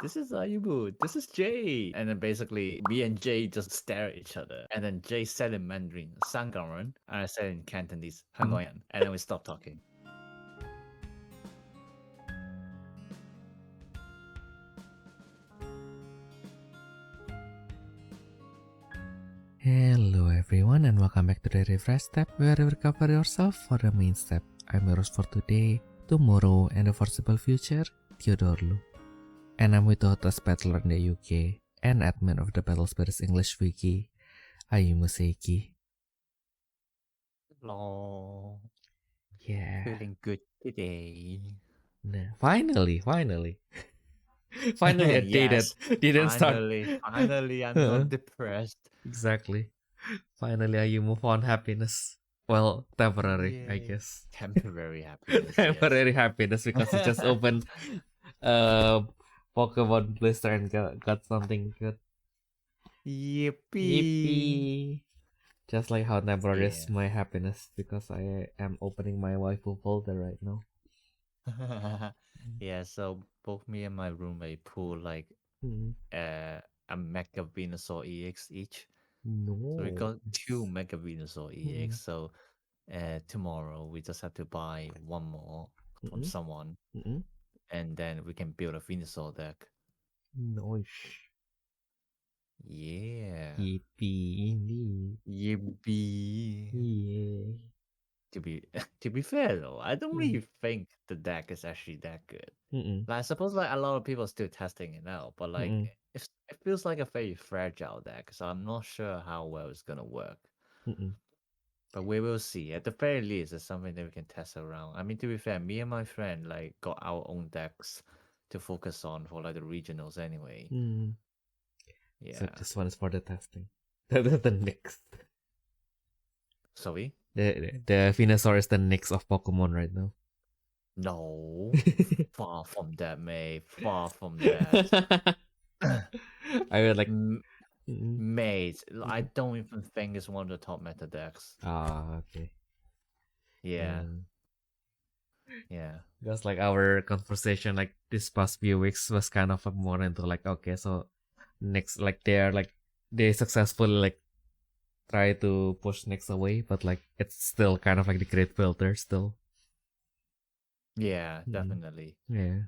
this is Ayumu, this is Jay. And then basically, me and Jay just stare at each other. And then Jay said in Mandarin, 香港人, and I said in Cantonese, 香港人. And then we stopped talking. Hello everyone and welcome back to the Refresh Step where you recover yourself for the main step. I'm your host for today, tomorrow and the foreseeable future, Theodore Lu. And I'm with the hottest battler in the UK and admin of the Battle Spirits English Wiki, Ayumu Seiki. Hello. Yeah. Feeling good today. Finally. Finally a day that didn't start. Finally, I'm not depressed. Exactly. Finally Ayumu found happiness. Well, temporary, I guess. Temporary happiness. Temporary happiness because he just opened Pokemon blister and got something good. Yippee. Just like how temporary is my happiness because I am opening my waifu folder right now. Yeah, so both me and my roommate pull like a Mega Venusaur EX each. No. So we got 2 Mega Venusaur EX. So tomorrow we just have to buy one more from someone, and then we can build a Venusaur deck. Nice. Yeah. Yippee indeed. Yippee. Yeah. To be fair though, I don't really think the deck is actually that good. Like, I suppose like a lot of people are still testing it out, but like it feels like a very fragile deck, so I'm not sure how well it's gonna work. But we will see. At the very least, it's something that we can test around. I mean, to be fair, me and my friend like got our own decks to focus on for like the regionals anyway. Yeah. So this one is for the testing. The next. Sorry? The Venusaur is the next of Pokemon right now. No. Far from that, mate. Far from that. I would like Mate, I don't even think it's one of the top meta decks. Ah, okay. Yeah. Yeah. Because like our conversation like this past few weeks was kind of more into like, okay, so next like they successfully like try to push next away, but like it's still kind of like the great filter still. Yeah, definitely. Yeah.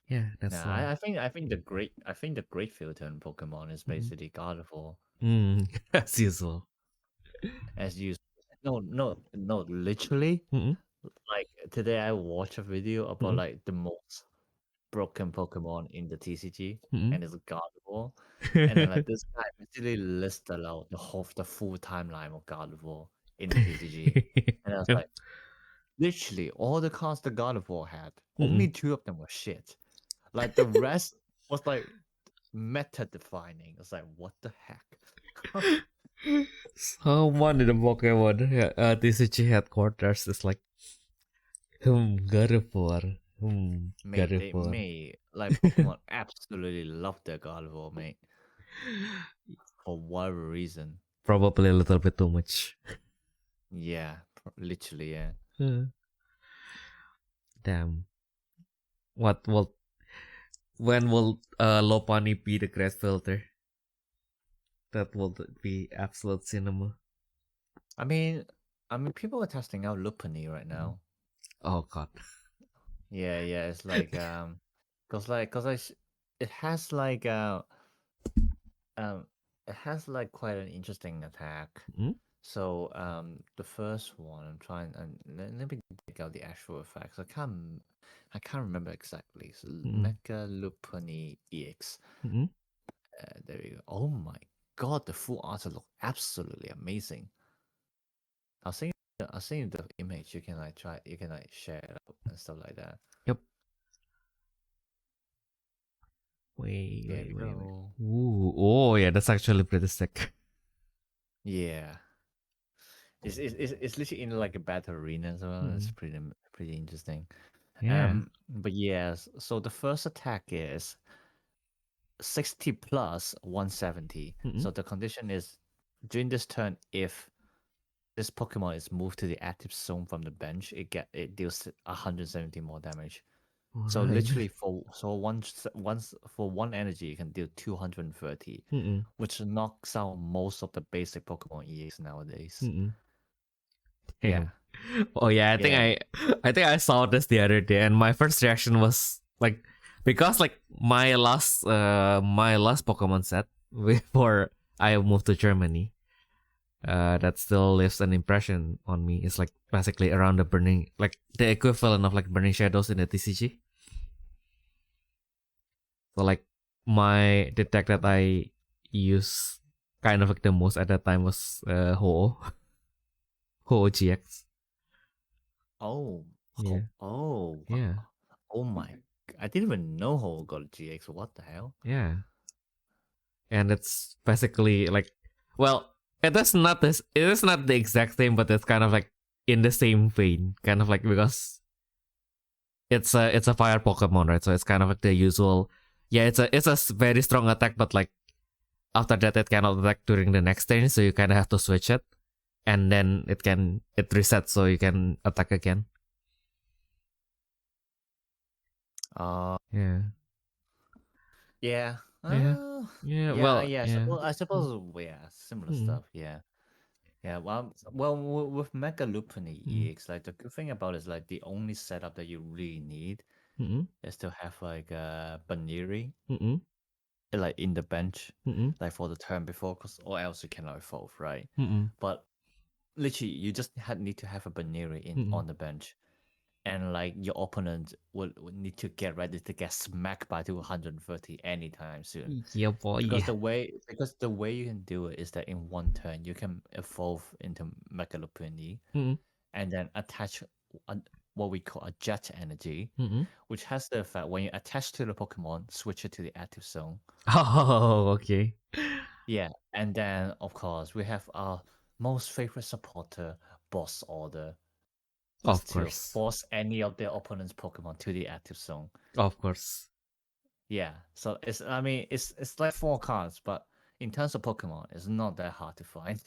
Yeah, that's I think the great filter in Pokemon is basically Gardevoir. As usual. As you no, literally. Like today I watched a video about like the most broken Pokemon in the TCG, and it's Gardevoir. And then like this guy basically listed out the full timeline of Gardevoir in the TCG. And I was like, literally all the cards the Gardevoir had, only 2 of them were shit. Like the rest was like meta defining. It's like, what the heck? Someone in the Pokemon TCG headquarters is like, Gardevoir. Gardevoir. Like Pokemon absolutely love their Gardevoir, mate. For whatever reason. Probably a little bit too much. Yeah, literally, yeah. Damn. When will Lopunny be the great filter? That will be absolute cinema. I mean, people are testing out Lopunny right now. Oh god. Yeah, it's like it has like quite an interesting attack. So the first one I'm trying and let me dig out the actual effects. I can't remember exactly. So Mecha Lopunny EX. There we go. Oh my god, the full art look absolutely amazing. I'll send you the image. You can like share it out and stuff like that. Yep. Wait. Ooh, oh yeah, that's actually pretty sick. Yeah. It's literally in like a battle arena as well. It's pretty interesting. Yeah. But yes, so the first attack is 60 plus 170. So the condition is during this turn, if this Pokemon is moved to the active zone from the bench, it deals 170 more damage. So Right. literally once for one energy you can deal 230, which knocks out most of the basic Pokemon EX nowadays. Yeah. Oh yeah, Yeah. I think I saw this the other day, and my first reaction was like, because like my last Pokemon set before I moved to Germany, that still leaves an impression on me. Is like basically around the burning, like the equivalent of like burning shadows in the TCG. So like the deck that I use kind of like the most at that time was Ho GX. Oh. Yeah. Oh. Yeah. Oh my. I didn't even know Ho got a GX. What the hell? Yeah. And it's basically like, well, it is not this. It is not the exact same, but it's kind of like in the same vein, kind of like, because it's a fire Pokemon, right? So it's kind of like the usual. Yeah, it's a very strong attack, but like after that it cannot attack during the next turn, so you kind of have to switch it, and then it resets so you can attack again. Yeah. Yeah. Yeah. Yeah. Well. Yeah. Yeah. I suppose. Yeah. Similar stuff. Yeah. Yeah. With Mega Loopany EX, like the good thing about it is like the only setup that you really need is to have like a Baniri, like in the bench, like for the turn before, or else you cannot evolve, right? But literally, you just need to have a Baniri on the bench, and like your opponent would need to get ready to get smacked by 230 anytime soon. Yeah, boy. Because the way you can do it is that in one turn you can evolve into Megalopony and then attach what we call a jet energy, which has the effect when you attach to the Pokemon, switch it to the active zone. Oh, okay. Yeah, and then of course we have our most favorite supporter, Boss Order, Of just to course. force any of their opponent's Pokemon to the active zone. Of course. Yeah, so it's like 4 cards, but in terms of Pokemon, it's not that hard to find.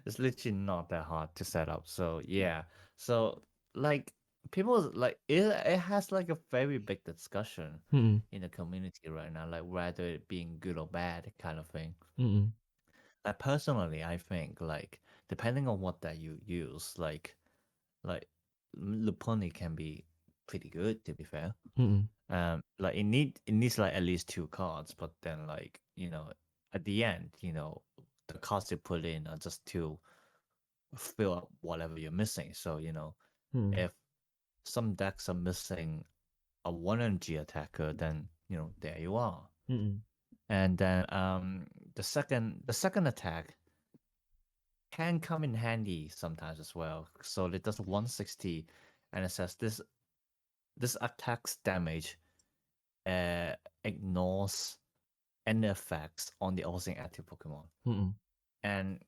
It's literally not that hard to set up. So yeah, so like people like it has like a very big discussion in the community right now, like whether it being good or bad kind of thing. Like personally, I think like depending on what that you use, like Luponi can be pretty good to be fair. Like it needs like at least 2 cards, but then like at the end, the cards you put in are just to fill up whatever you're missing. So if some decks are missing a 1 energy attacker, then there you are. And then the second attack can come in handy sometimes as well. So it does 160, and it says this attacks damage ignores any effects on the opposing active Pokemon. And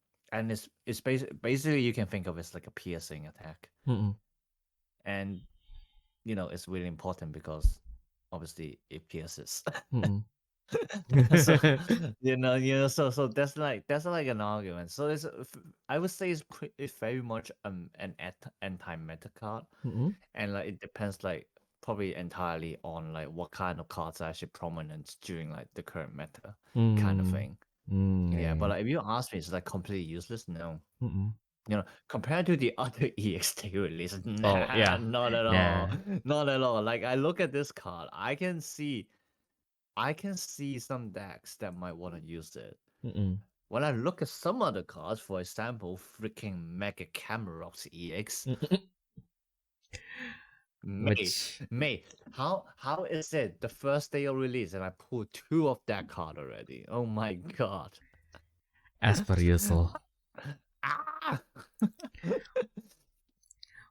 it's basically you can think of it as like a piercing attack. And it's really important because obviously it pierces. So so that's like an argument. So I would say it's very much an anti-meta card, and like it depends like probably entirely on like what kind of cards are actually prominent during like the current meta kind of thing. Yeah, but like, if you ask me, it's like completely useless. No, compared to the other EXT release, Oh, yeah. not at all, not at all. Like I look at this card, I can see some decks that might want to use it. When I look at some other cards, for example, freaking Mega Camerox EX, May, how is it the first day of release and I pulled 2 of that card already? Oh my god! As per usual. Ah!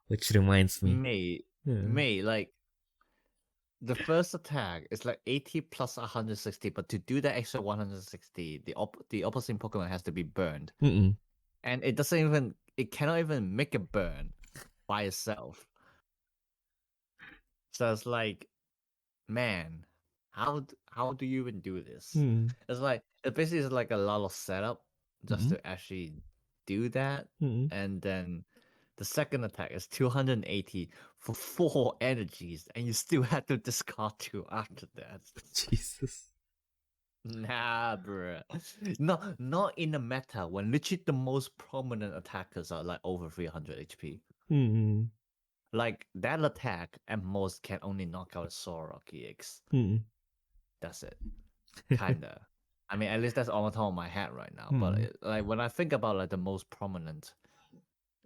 Which reminds me. May, like the first attack is like 80 plus 160, but to do that extra 160, the opposite Pokemon has to be burned. And it cannot even make a burn by itself. So it's like, man, how do you even do this? It's like it basically is like a lot of setup just to actually do that, and then The second attack is 280 for 4 energies, and you still have to discard 2 after that. Jesus. Nah, bruh. Not in the meta when literally the most prominent attackers are like over 300 HP. Mm-mm. Like that attack at most can only knock out a Sorok EX. Mm-mm. That's it. Kinda. I mean, at least that's on the top of my head right now. But like when I think about like the most prominent,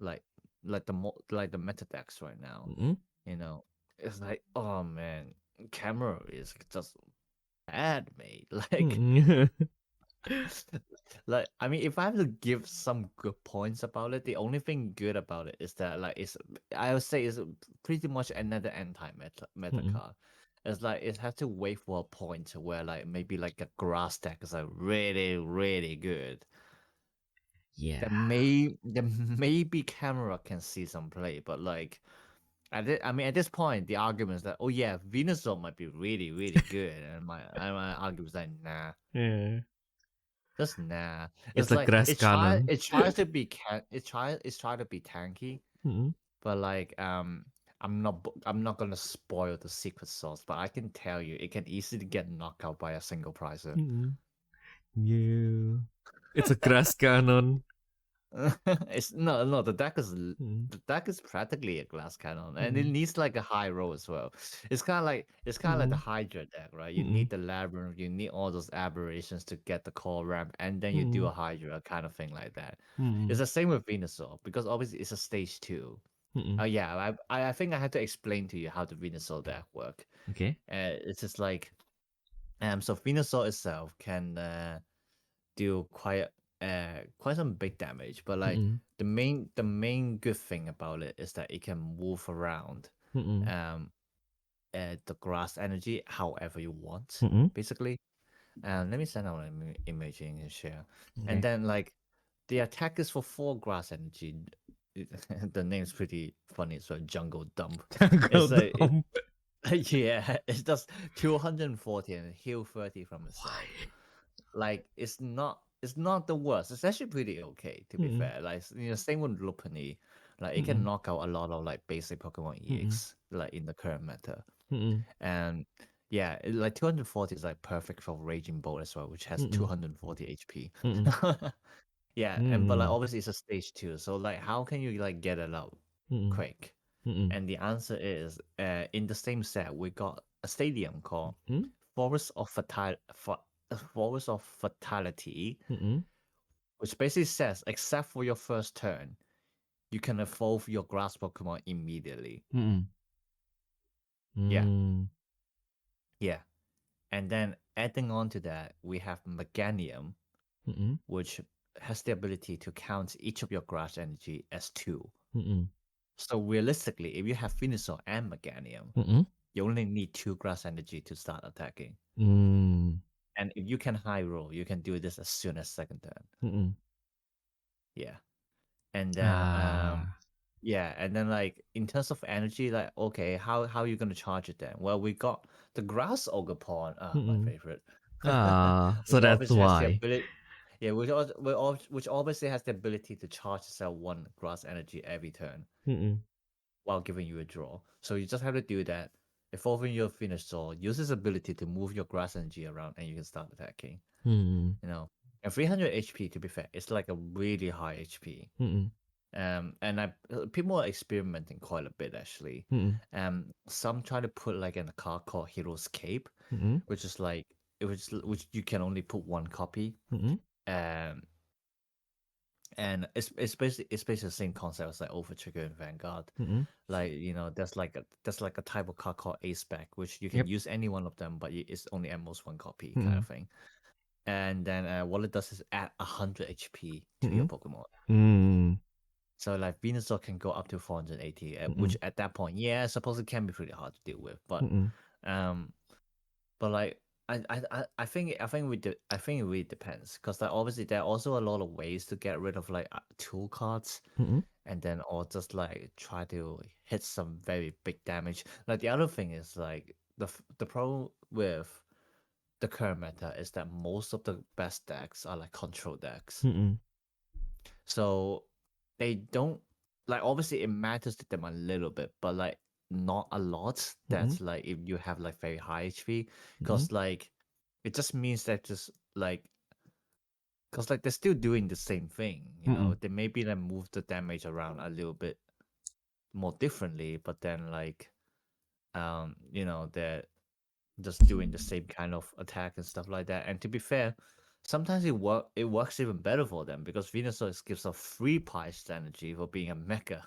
like the meta decks right now, Mm-mm. you know, it's like, oh man, camera is just bad, mate. Like, Mm-mm. like I mean, if I have to give some good points about it, the only thing good about it is that like I would say it's pretty much another anti-meta Mm-mm. card. It's like it has to wait for a point where like maybe like a grass deck is like really really good. Yeah. Then maybe camera can see some play, but like I mean at this point the argument is that oh yeah Venusaur might be really really good, and my argument is like nah. Yeah. Just nah. It's It's like like grass cannon. it tries to be it's trying to be tanky, Mm-mm. but like I'm not gonna spoil the secret sauce, but I can tell you it can easily get knocked out by a single pricer. Mm-mm. Yeah. It's a grass cannon. It's no the deck is Mm-mm. the deck is practically a glass cannon, and it Mm-mm. needs like a high roll as well. It's kind of like the Mm-mm. Hydra deck, right? You Mm-mm. need the labyrinth, you need all those aberrations to get the core ramp, and then you do Mm-mm. a Hydra kind of thing like that. It's Mm-mm. the same with Venusaur because obviously it's a stage 2. Mm-mm. Yeah, I think I had to explain to you how the Venusaur deck work. Okay. It's just like so Venusaur itself can do quite some big damage, but like Mm-mm. the main good thing about it is that it can move around Mm-mm. um the grass energy however you want, Mm-mm. basically. Let me send out an image and share. And Okay. then like the attack is for 4 grass energy. The name's pretty funny. So jungle dump. Jungle It's like Dump. yeah, it's just 240 and heal 30 from itself. Why? Like it's not the worst. It's actually pretty okay to be Mm-mm. fair. Like same with Lopunny. Like it can Mm-mm. knock out a lot of like basic Pokemon Mm-mm. EX like in the current meta. Mm-mm. And yeah, like 240 is like perfect for Raging Bolt as well, which has Mm-mm. 240 HP. Mm-mm. Yeah, and but like Mm-mm. obviously it's a stage 2, so like how can you like get it out Mm-mm. quick? Mm-mm. And the answer is in the same set we got a stadium called Mm-mm. Forest of Forest of Fatality, Mm-mm. which basically says except for your first turn, you can evolve your grass Pokemon immediately. Mm-mm. Yeah, Mm. yeah. And then adding on to that, we have Meganium, Mm-mm. which has the ability to count each of your grass energy as 2. Mm-mm. So realistically, if you have Venusaur and Meganium, Mm-mm. you only need 2 grass energy to start attacking. Mm. And if you can high roll, you can do this as soon as second turn. Mm-mm. Yeah. And then Ah. yeah, and then like in terms of energy, like okay, how are you gonna charge it then? Well, we got the grass Ogerpon, my Mm-mm. favorite. Ah. So Which that's obviously has the why. ability yeah, which obviously has the ability to charge itself 1 grass energy every turn Mm-mm. while giving you a draw. So you just have to do that. Evolving your Venusaur, use its ability to move your grass energy around and you can start attacking. Mm-mm. You know. And 300 HP to be fair, it's like a really high HP. Mm-mm. And people are experimenting quite a bit actually. Mm-mm. Some try to put like in a card called Hero's Cape, Mm-mm. which is like which you can only put 1 copy. Mm-mm. Um, and it's basically the same concept as like Over Trigger and Vanguard. Mm-mm. Like there's like a type of card called Ace Spec, which you can Yep. use any one of them, but it's only at most 1 copy kind Mm-mm. of thing. And then what it does is add 100 HP to your Mm-mm. Pokemon. Mm. So like Venusaur can go up to 480, which Mm-mm. at that point, yeah, I suppose it can be pretty hard to deal with. Mm-mm. Um, like I think I think it really depends because like obviously there are also a lot of ways to get rid of like tool cards, Mm-mm. and then or just like try to hit some very big damage. Like the other thing is like the problem with the current meta is that most of the best decks are like control decks. Mm-mm. So they don't like obviously it matters to them a little bit, but like not a lot. That's like if you have like very high HP, because like it just means that just like because like they're still doing the same thing, you know. They maybe like move the damage around a little bit more differently, but then like you know, they're just doing the same kind of attack and stuff like that. And to be fair, sometimes it works even better for them because Venusaur gives off free price energy for being a mecha.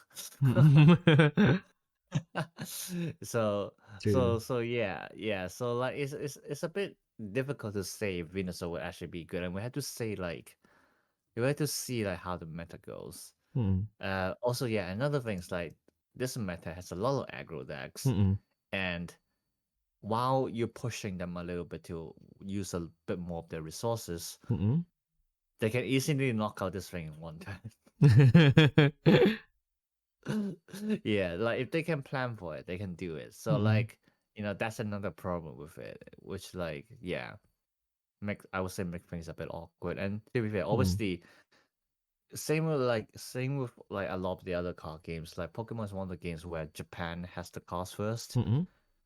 so True. so yeah. So like it's a bit difficult to say if Venusaur will actually be good, and we have to say like we have to see like how the meta goes. Also, yeah, another thing is like this meta has a lot of aggro decks, and while you're pushing them a little bit to use a bit more of their resources, they can easily knock out this thing in one time. Yeah, like if they can plan for it, they can do it. So like, you know, that's another problem with it, which like, yeah, I would say make things a bit awkward. And to be fair, obviously, same with like a lot of the other card games. Like Pokemon is one of the games where Japan has the cards first.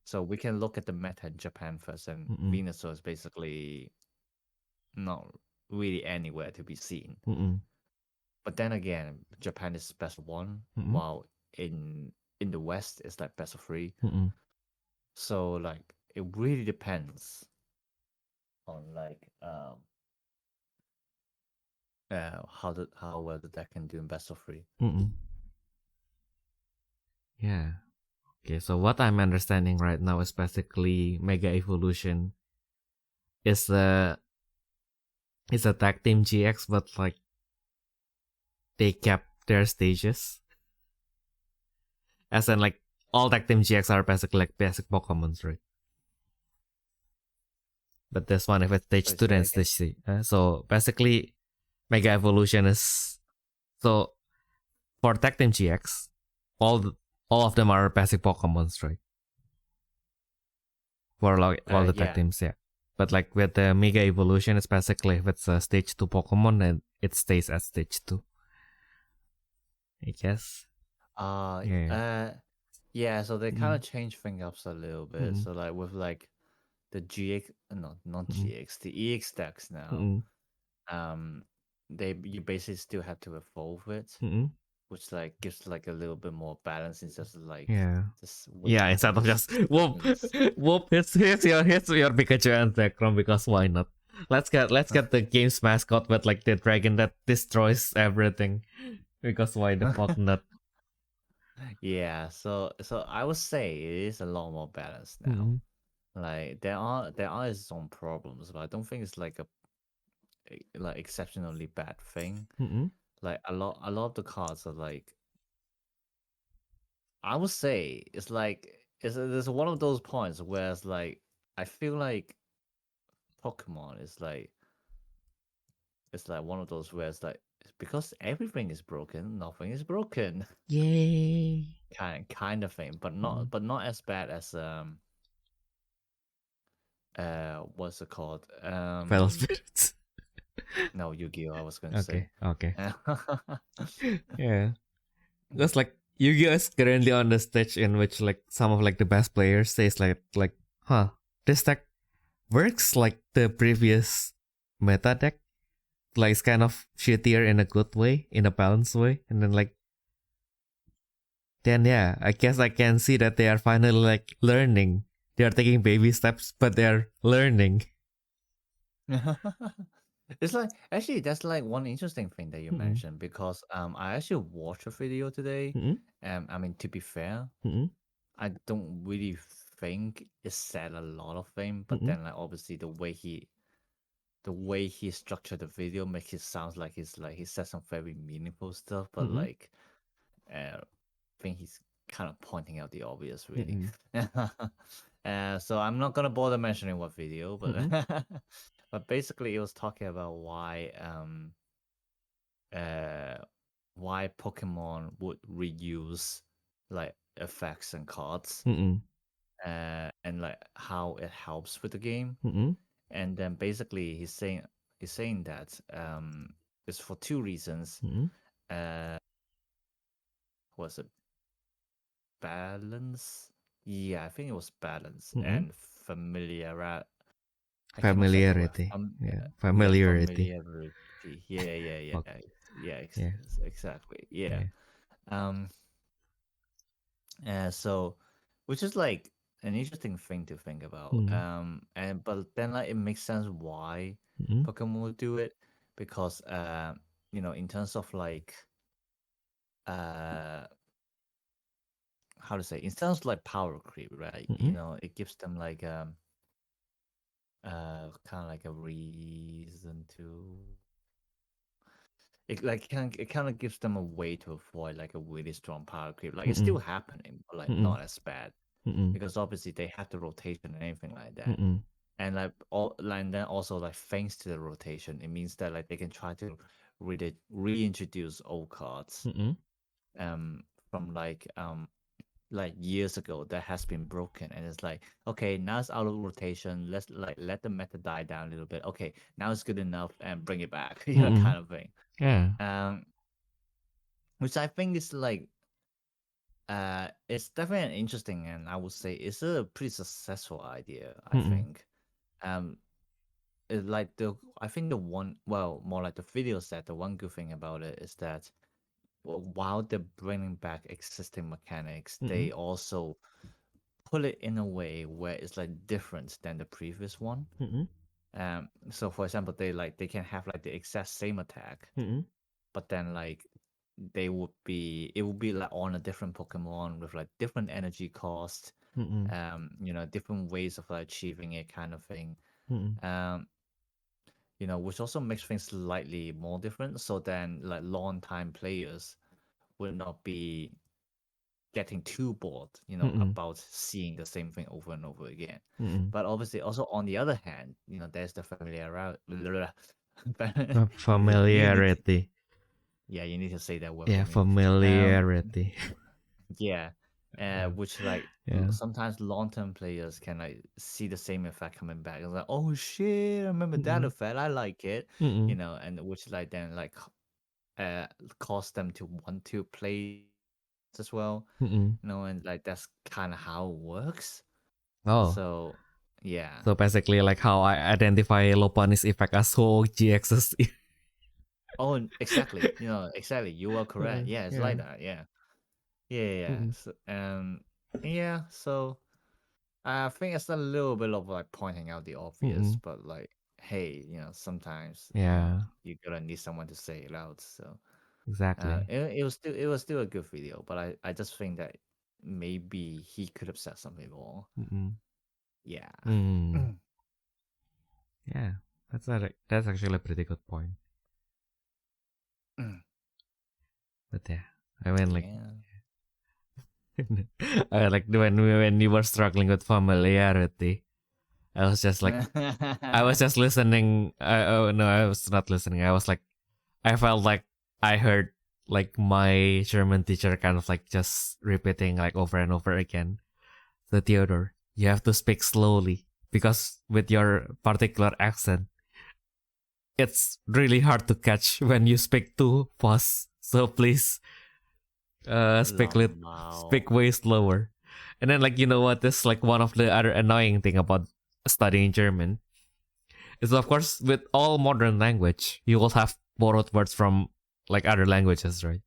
So we can look at the meta in Japan first, and Venusaur is basically not really anywhere to be seen. But then again, Japan is best of one, while in the West it's like best of three. So like it really depends on like how well the deck can do in best of three. Yeah. Okay, so what I'm understanding right now is basically Mega Evolution is a tag team GX, but like they kept their stages. As in like all tag team GX are basically like basic Pokemons, right? But this one, if it's stage 2, then stage 3. So basically, Mega Evolution is so for tag team GX, all of them are basic Pokemons, right? For like all the tag teams, yeah. But like with the Mega Evolution, it's basically if it's a stage 2 Pokemon, then it stays at stage 2. I guess. Yeah, so they kind of change things up a little bit. So like with like the GX, no, not GX, the EX decks now, you basically still have to evolve it, which like gives like a little bit more balance instead of like just instead of just whoop, here's your Pikachu and Zekrom, because why not? Let's get the game's mascot with like the dragon that destroys everything, because why the fuck not? Yeah, so I would say it is a lot more balanced now. Like there are its own problems, but I don't think it's like a like exceptionally bad thing. Like a lot of the cards are like, I would say it's like there's one of those points where it's like I feel like Pokemon is like it's like one of those where it's like because everything is broken, nothing is broken. Yay! Kind of thing, but not as bad as what's it called? Battle Spirits. No, Yu-Gi-Oh! I was gonna say. Okay. Yeah. That's like Yu-Gi-Oh is currently on the stage in which like some of like the best players says like this deck works like the previous meta deck. Like it's kind of shittier in a good way, in a balanced way. And then like then yeah, I guess I can see that they are finally like learning. They are taking baby steps, but they are learning. It's like actually that's like one interesting thing that you mentioned, because I actually watched a video today. I mean, to be fair, I don't really think it said a lot of things, but then like obviously the way he structured the video makes it sound like he said some very meaningful stuff, but like I think he's kind of pointing out the obvious, really. So I'm not gonna bother mentioning what video, but but basically it was talking about why Pokemon would reuse like effects and cards, and like how it helps with the game. And then basically he's saying that it's for two reasons. was it balance? Yeah, I think it was balance and familiarity. Familiarity. Familiarity. Familiarity. Yeah. Okay. Yeah. Exactly. Yeah. Yeah. So, which is like an interesting thing to think about. And but then like it makes sense why Pokemon would do it because in terms of like uh how to say, in terms of like power creep, right? It gives them like kind of like a reason to it kind of gives them a way to avoid like a really strong power creep. Like it's still happening, but like not as bad because obviously they have the rotation and anything like that. And like and then also like thanks to the rotation, it means that like they can try to reintroduce old cards from like years ago that has been broken, and it's like, okay, now it's out of rotation, let's like let the meta die down a little bit. Okay, now it's good enough and bring it back, kind of thing. Yeah. Which I think is like it's definitely an interesting, and I would say it's a pretty successful idea, I think. Like I think the one, well, more like the video set, the one good thing about it is that while they're bringing back existing mechanics, they also put it in a way where it's like different than the previous one. So for example, they can have like the exact same attack, but then like it would be like on a different Pokemon with like different energy cost, different ways of like achieving it, kind of thing. Which also makes things slightly more different. So then like long time players would not be getting too bored, about seeing the same thing over and over again. But obviously, also on the other hand, there's the familiarity. Familiarity. You need to say that word Yeah, for me. familiarity. Yeah, which like sometimes long-term players can like see the same effect coming back. It's like, oh shit, I remember that effect. I like it, and which like then like cause them to want to play as well, and like that's kind of how it works. Oh, So yeah. so basically like how I identify Lopanis effect as GXs. Oh, exactly. Exactly. You are correct. Yeah, it's like that. Yeah. So, so I think it's a little bit of like pointing out the obvious, but like, hey, sometimes you gotta need someone to say it out. So Exactly. it was still a good video, but I just think that maybe he could have said something more. Yeah. Yeah, that's actually a pretty good point. But yeah, I mean like, like when you were struggling with familiarity, I was just like, I was just listening. No, I was not listening. I was like, I felt like I heard like my German teacher kind of like just repeating like over and over again. So Theodore, you have to speak slowly because with your particular accent, it's really hard to catch when you speak too fast. So please, speak way slower. And then like, you know what? This like one of the other annoying thing about studying German is, of course, with all modern language, you will have borrowed words from like other languages, right?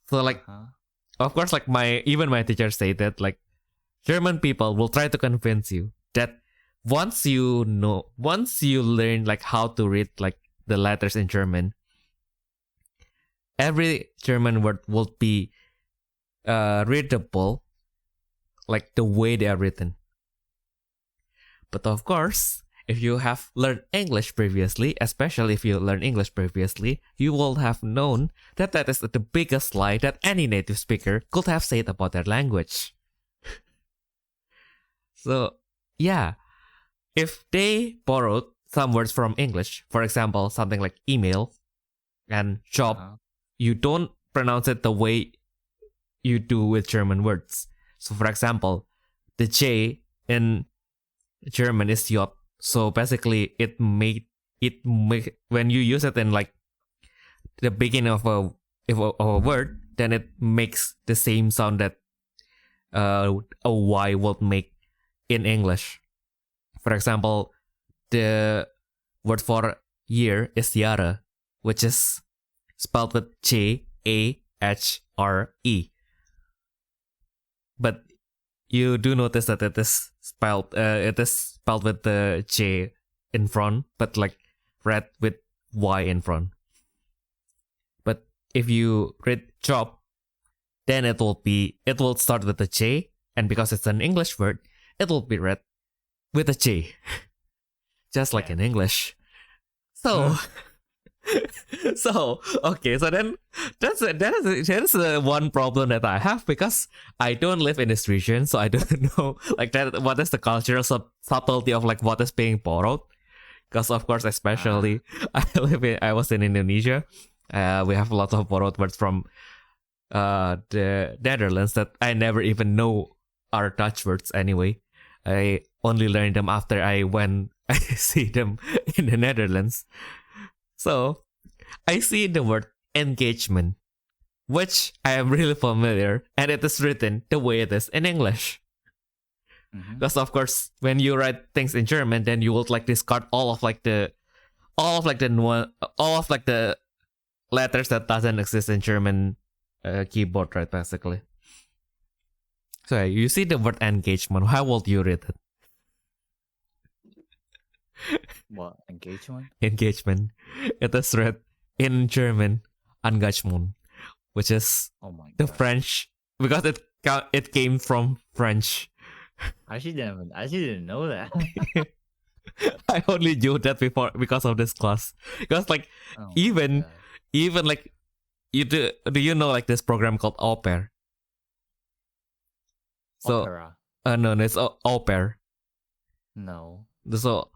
So like, of course, like even my teacher stated like German people will try to convince you that once you learn like how to read like the letters in German, every German word will be readable like the way they are written. But of course, if you have learned English previously, especially if you learned English previously, you will have known that that is the biggest lie that any native speaker could have said about their language. So, yeah, if they borrowed some words from English, for example, something like email and job, you don't pronounce it the way you do with German words. So, for example, the J in German is J. So basically, when you use it in like the beginning of a word, then it makes the same sound that a Y would make in English. For example, the word for year is yara, which is spelled with J-A-H-R-E. But you do notice that it is spelled with the J in front, but like read with Y in front. But if you read job, then it will start with a J, and because it's an English word, it will be read with a J. Just like in English. So okay, so then that is one problem that I have, because I don't live in this region, so I don't know like that what is the cultural subtlety of like what is being borrowed. Because of course, especially I was in Indonesia. We have a lot of borrowed words from the Netherlands that I never even know are Dutch words anyway. I only learned them after I see them in the Netherlands. So I see the word engagement, which I am really familiar, and it is written the way it is in English. Because of course, when you write things in German, then you would like discard all of the letters that doesn't exist in German keyboard, right? Basically. So you see the word engagement. How would you read it? What? Engagement? Engagement. It is read in German Engagement, which is the French, because it came from French. I actually didn't know that. I only knew that before because of this class. Because like even like do you know like this program called Au Pair? So Opera? No, it's Au Pair. No. So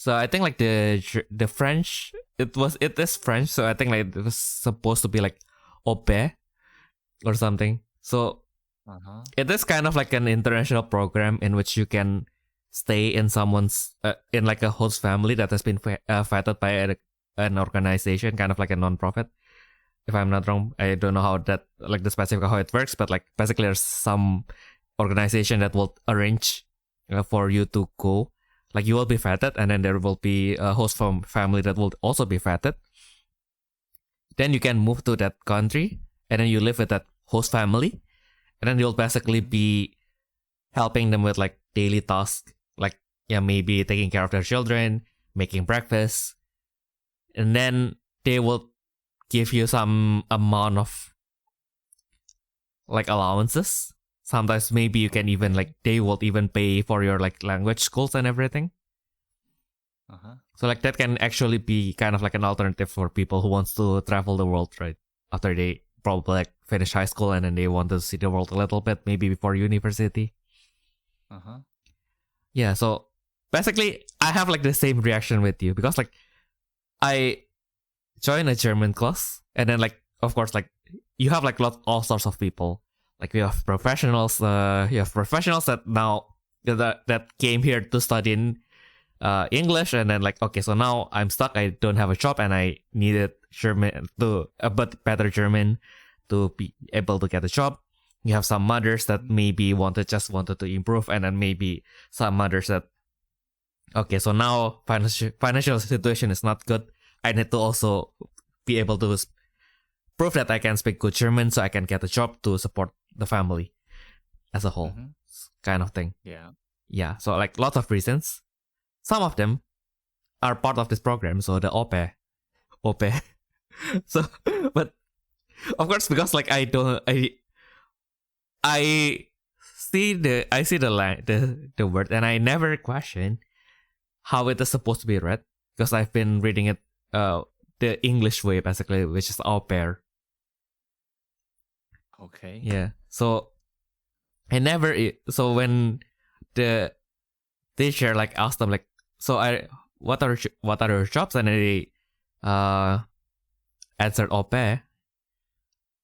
I think like the French, it is French, so I think like it was supposed to be like au pair or something. So it is kind of like an international program in which you can stay in someone's in like a host family that has been vetted by an organization, kind of like a non-profit. If I'm not wrong, I don't know how that like the specific how it works, but like basically there's some organization that will arrange for you to go. Like you will be vetted, and then there will be a host family that will also be vetted. Then you can move to that country, and then you live with that host family, and then you'll basically be helping them with like daily tasks, like maybe taking care of their children, making breakfast, and then they will give you some amount of like allowances. Sometimes maybe you can even like they will even pay for your like language schools and everything. So like that can actually be kind of like an alternative for people who wants to travel the world, right? After they probably like finish high school and then they want to see the world a little bit, maybe before university. Yeah, so basically I have like the same reaction with you, because like I joined a German class, and then like of course like you have like all sorts of people. Like you have professionals, that now that came here to study in English, and then like okay, so now I'm stuck. I don't have a job, and I needed German better German to be able to get a job. You have some mothers that maybe wanted to improve, and then maybe some mothers that okay, so now financial situation is not good. I need to also be able to prove that I can speak good German, so I can get a job to support the family as a whole, kind of thing. Yeah. So like lots of reasons. Some of them are part of this program. So the au pair. So, but of course, because like I see the word, and I never question how it is supposed to be read, because I've been reading it the English way basically, which is au pair. Okay. Yeah. So so when the teacher like asked them like, so what are your jobs, and they answered au pair.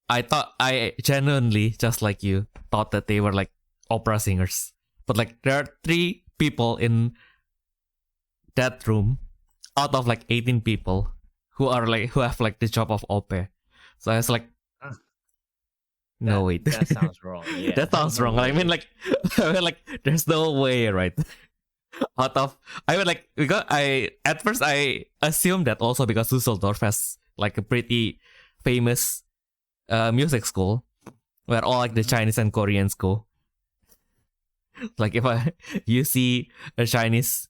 I genuinely, just like you, thought that they were like opera singers, but like there are 3 people in that room out of like 18 people who have like the job of au pair. So I was like, No, wait. That sounds wrong. Yeah. That sounds wrong. I mean, like, there's no way, right? Because at first I assumed that also because Dusseldorf has like a pretty famous music school where all like the Chinese and Koreans go. Like if you see a Chinese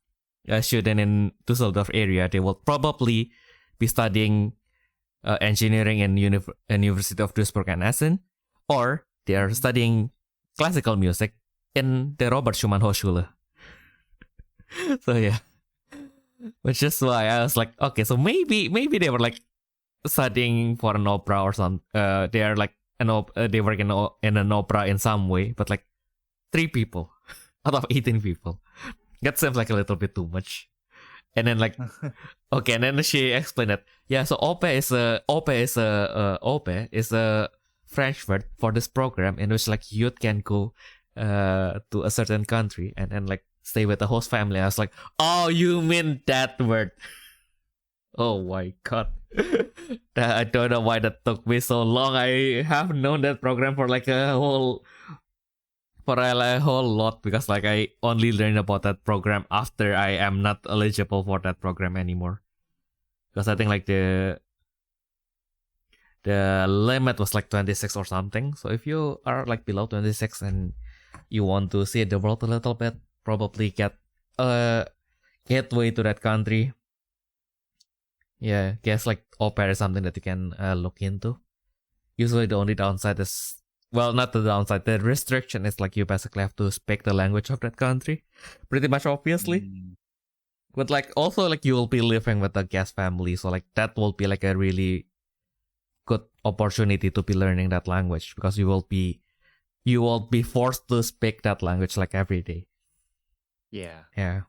student in Dusseldorf area, they will probably be studying engineering in University of Duisburg and Essen, or they are studying classical music in the Robert Schumann Hochschule. So yeah, which is why I was like, okay, so maybe they were like studying for an opera or some. They are like they work in an opera in some way, but like 3 people out of 18 people. That seems like a little bit too much. And then like, okay, and then she explained that so OPE is a French word for this program in which like youth can go to a certain country and then like stay with the host family. I was like, oh, you mean that word? Oh my god. I don't know why that took me so long. I have known that program for like a whole lot because like I only learned about that program after I am not eligible for that program anymore. Because I think like the limit was like 26 or something. So if you are like below 26 and you want to see the world a little bit, probably get a gateway to that country. Yeah, guess like au pair is something that you can look into. Usually the only downside is, well, not the downside, the restriction is like you basically have to speak the language of that country. Pretty much obviously. But like also like you will be living with a guest family, so like that will be like a really good opportunity to be learning that language because you will be forced to speak that language like every day. Yeah. Yeah.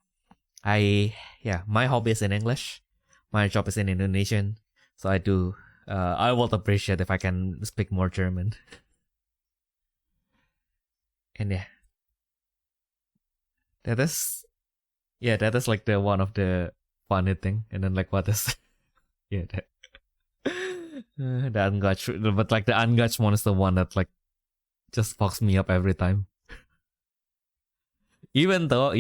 My hobby is in English. My job is in Indonesian. So I would appreciate if I can speak more German. And that is like the one of the funny thing. And then like what is the ungutch, but like the ungutch one is the one that like just fucks me up every time. Even though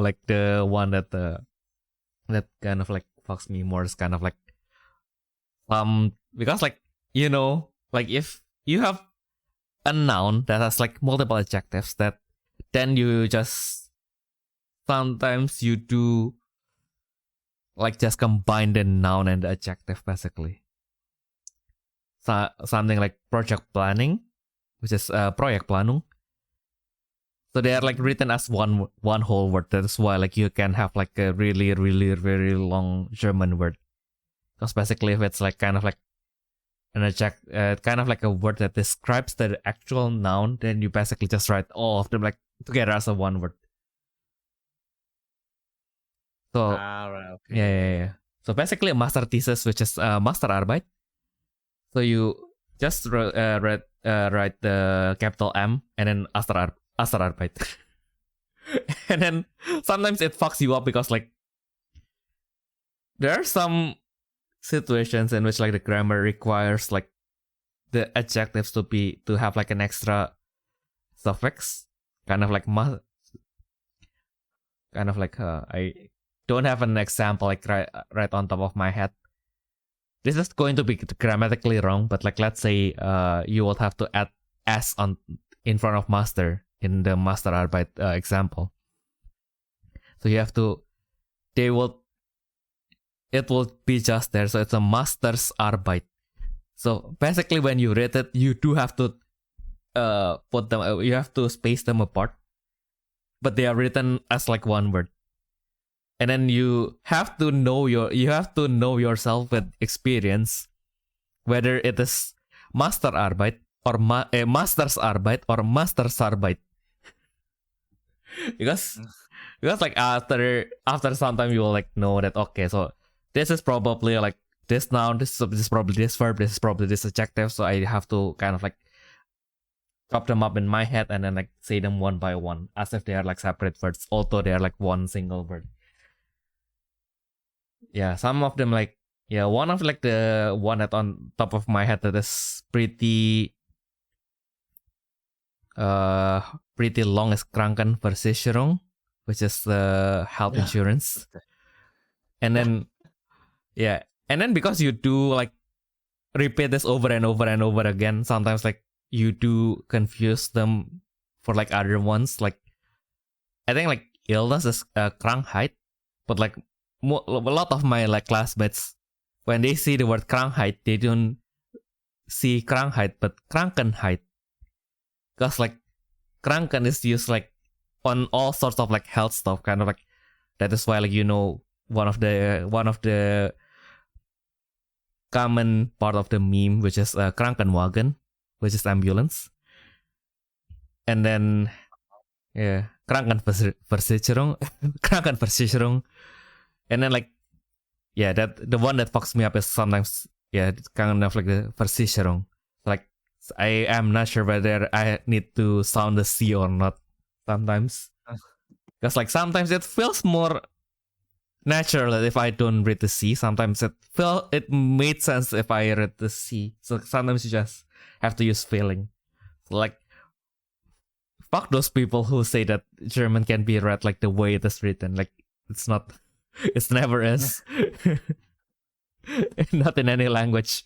like the one that that kind of like fucks me more is kind of like because like like if you have a noun that has like multiple adjectives, that then you just sometimes you do like just combine the noun and the adjective basically. So something like project planning, which is Projektplanung. So they are like written as one whole word. That's why like you can have like a really, really, very long German word. Because basically if it's like kind of like an kind of like a word that describes the actual noun, then you basically just write all of them like together as a one word. So right, okay. Yeah. So basically a master thesis, which is Masterarbeit. So you just write the capital M and then Masterarbeit. And then sometimes it fucks you up because like there are some situations in which like the grammar requires like the adjectives to have like an extra suffix, kind of like I don't have an example like right on top of my head. This is going to be grammatically wrong, but like let's say you will have to add s in front of master in the Masterarbeit example. So you have to, it will be just there. So it's a master's Arbeit. So basically when you read it, you do have to put them, you have to space them apart, but they are written as like one word. And then you have to know yourself with experience whether it is Masterarbeit or Master's Arbeit or Master's Arbeit. because like after some time you will like know that okay, so this is probably like this noun, this is probably this verb, this is probably this adjective, so I have to kind of like chop them up in my head and then like say them one by one as if they are like separate words, although they are like one single word. Yeah, some of them like one of like the one that on top of my head that is pretty pretty long as Krankenversicherung, which is health insurance. And then, and then because you do like repeat this over and over and over again, sometimes like you do confuse them for like other ones. Like I think like illness is Krankheit, but like a lot of my like classmates, when they see the word Krankheit, they don't see Krankheit but Krankenheit, because like Kranken is used like on all sorts of like health stuff, kind of like that is why like one of the common part of the meme, which is Krankenwagen, which is ambulance, and then Krankenversicherung, Krankenversicherung, and then like that the one that fucks me up is sometimes it's kind of like the Versicherung, like I am not sure whether I need to sound the C or not sometimes, because like sometimes it feels more natural if I don't read the C. Sometimes it made sense if I read the C. So sometimes you just have to use feeling. Like fuck those people who say that German can be read like the way it is written. Like it's not. It's never is. Not in any language.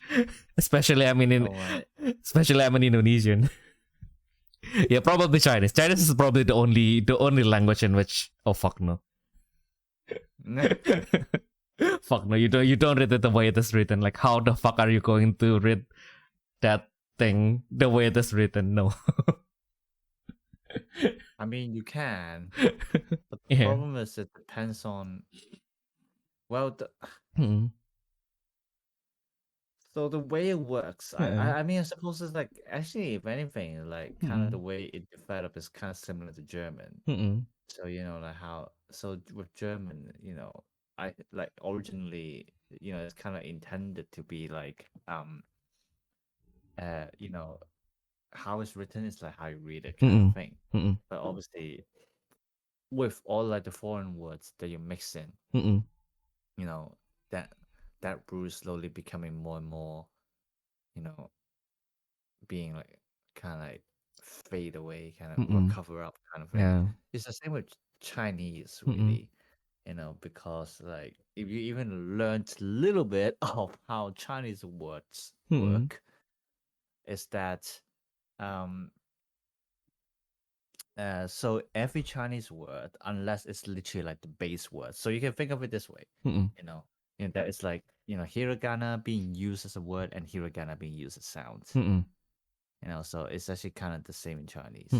Especially I'm an Indonesian. Yeah, probably Chinese. Chinese is probably the only language in which fuck no. Fuck no, you don't read it the way it is written. Like how the fuck are you going to read that thing the way it is written? No. I mean, you can, but the problem is it depends on. Well, so the way it works, I mean, I suppose it's like actually, if anything, like kind of the way it developed is kind of similar to German. So like how with German, I like originally, it's kind of intended to be like how it's written is like how you read it kind of thing. But obviously, with all like the foreign words that you mix in, that brew slowly becoming more and more, being like kind of like fade away, kind of cover up kind of thing. Yeah. It's the same with Chinese, really. Because like if you even learned a little bit of how Chinese words work, is that so every Chinese word, unless it's literally like the base word, so you can think of it this way, that it's like hiragana being used as a word and hiragana being used as sounds. So it's actually kind of the same in Chinese.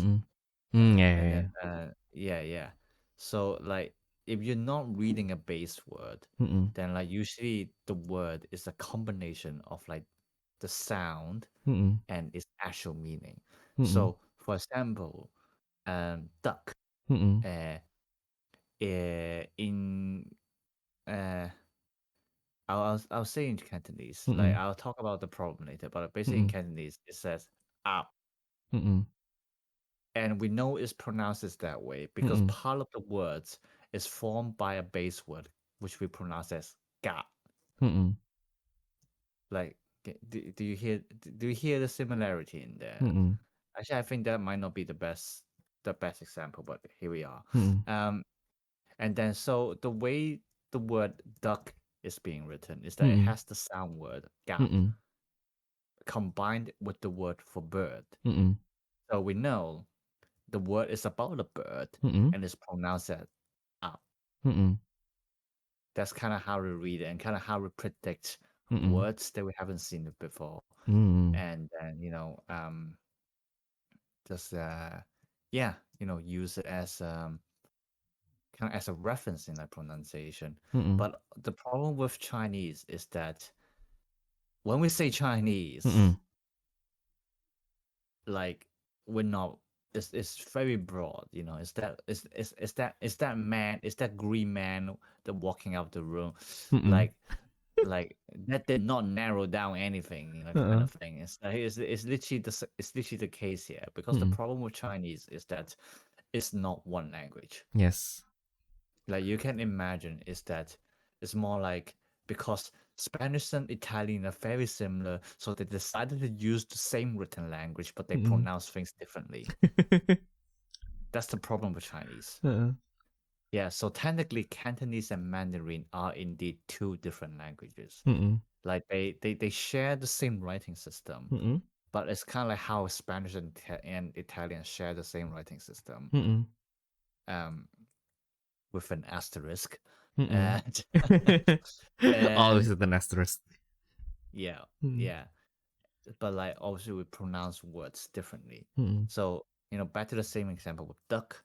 Yeah. So like if you're not reading a base word, then like usually the word is a combination of like the sound and its actual meaning. So for example, duck in I'll say in Cantonese, like I'll talk about the problem later, but basically in Cantonese it says up. And we know it's pronounced as that way because part of the words is formed by a base word, which we pronounce as ga. Like, do you hear the similarity in there? Actually, I think that might not be the best example, but here we are. And then so the way the word duck is being written is that it has the sound word ga combined with the word for bird. So we know the word is about a bird and it's pronounced as up. That's kind of how we read it and kind of how we predict words that we haven't seen it before. And then just use it as kind of as a reference in that pronunciation. But the problem with Chinese is that when we say Chinese, like we're not. It's very broad, Is that man? Is that green man that walking out the room, like that did not narrow down anything, kind of thing. It's literally the case here because the problem with Chinese is that it's not one language. Yes. Like you can imagine is that it's more like because Spanish and Italian are very similar, so they decided to use the same written language, but they pronounce things differently. That's the problem with Chinese. Yeah, so technically Cantonese and Mandarin are indeed two different languages. Like they share the same writing system, but it's kind of like how Spanish and Italian share the same writing system. With an asterisk. And, always with an asterisk. Yeah. But like obviously we pronounce words differently. So, back to the same example with duck.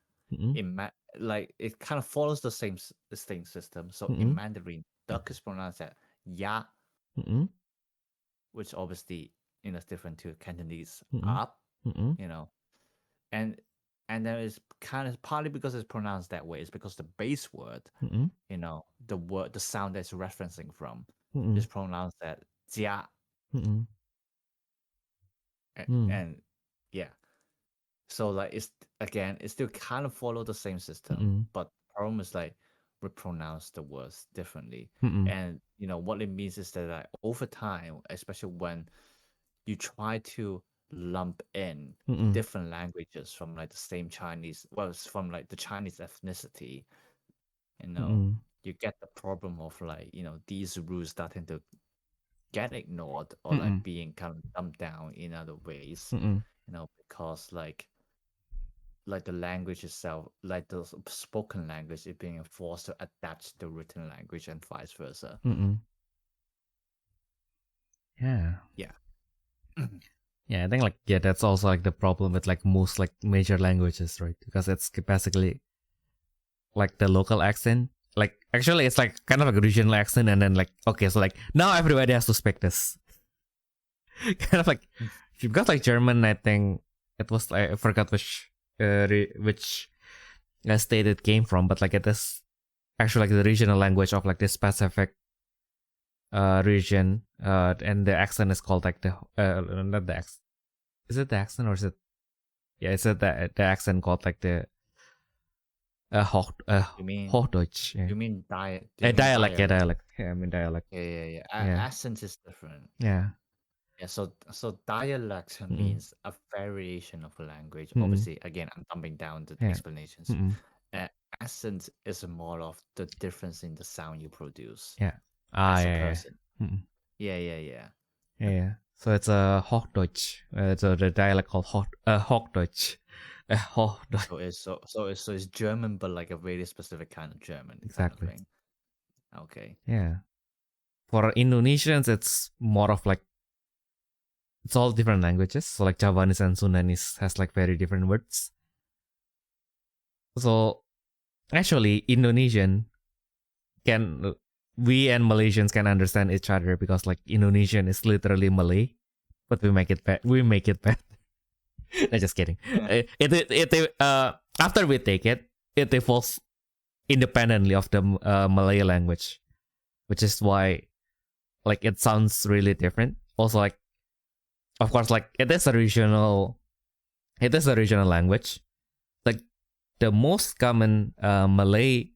Like it kind of follows the same system. So in Mandarin, duck is pronounced as ya, which obviously is different to Cantonese up, and then it's kind of partly because it's pronounced that way. It's because the base word, the sound that's referencing from is pronounced as jia. And yeah, so like it's still kind of follow the same system, but the problem is like we pronounce the words differently. And what it means is that like over time, especially when you try to lump in different languages from like the same Chinese, from like the Chinese ethnicity, you get the problem of like these rules starting to get ignored or like being kind of dumbed down in other ways, because like the language itself, like the spoken language, is being forced to adapt to the written language and vice versa. Yeah, I think that's also like the problem with like most like major languages, right? Because it's basically like the local accent. Like actually it's like kind of like a regional accent, and then like okay, so like now everybody has to speak this. Kind of like because like German, I think it was I forgot which state it came from, but like it is actually like the regional language of like this specific region, and the accent is called like the not the accent. Is it the accent or is it? Yeah, it's the accent called like the Hochdeutsch. You mean dialect? Dialect. Yeah, dialect. Yeah, I mean dialect. Yeah. Accent is different. Yeah. Yeah, so dialect means a variation of a language. Obviously, again, I'm dumbing down the explanations. Accent is more of the difference in the sound you produce. Yeah. As a person. Yeah. So it's a Hochdeutsch. So the dialect called Hochdeutsch. So it's German, but like a really specific kind of German. Exactly. Kind of thing. Okay. Yeah. For Indonesians, it's more of like it's all different languages. So like Javanese and Sundanese has like very different words. So actually, Indonesian we and Malaysians can understand each other because like Indonesian is literally Malay, but we make it bad. No, just kidding. After we take it, it evolves independently of the Malay language, which is why like it sounds really different. Also, like of course, like it is a regional language. Like the most common Malay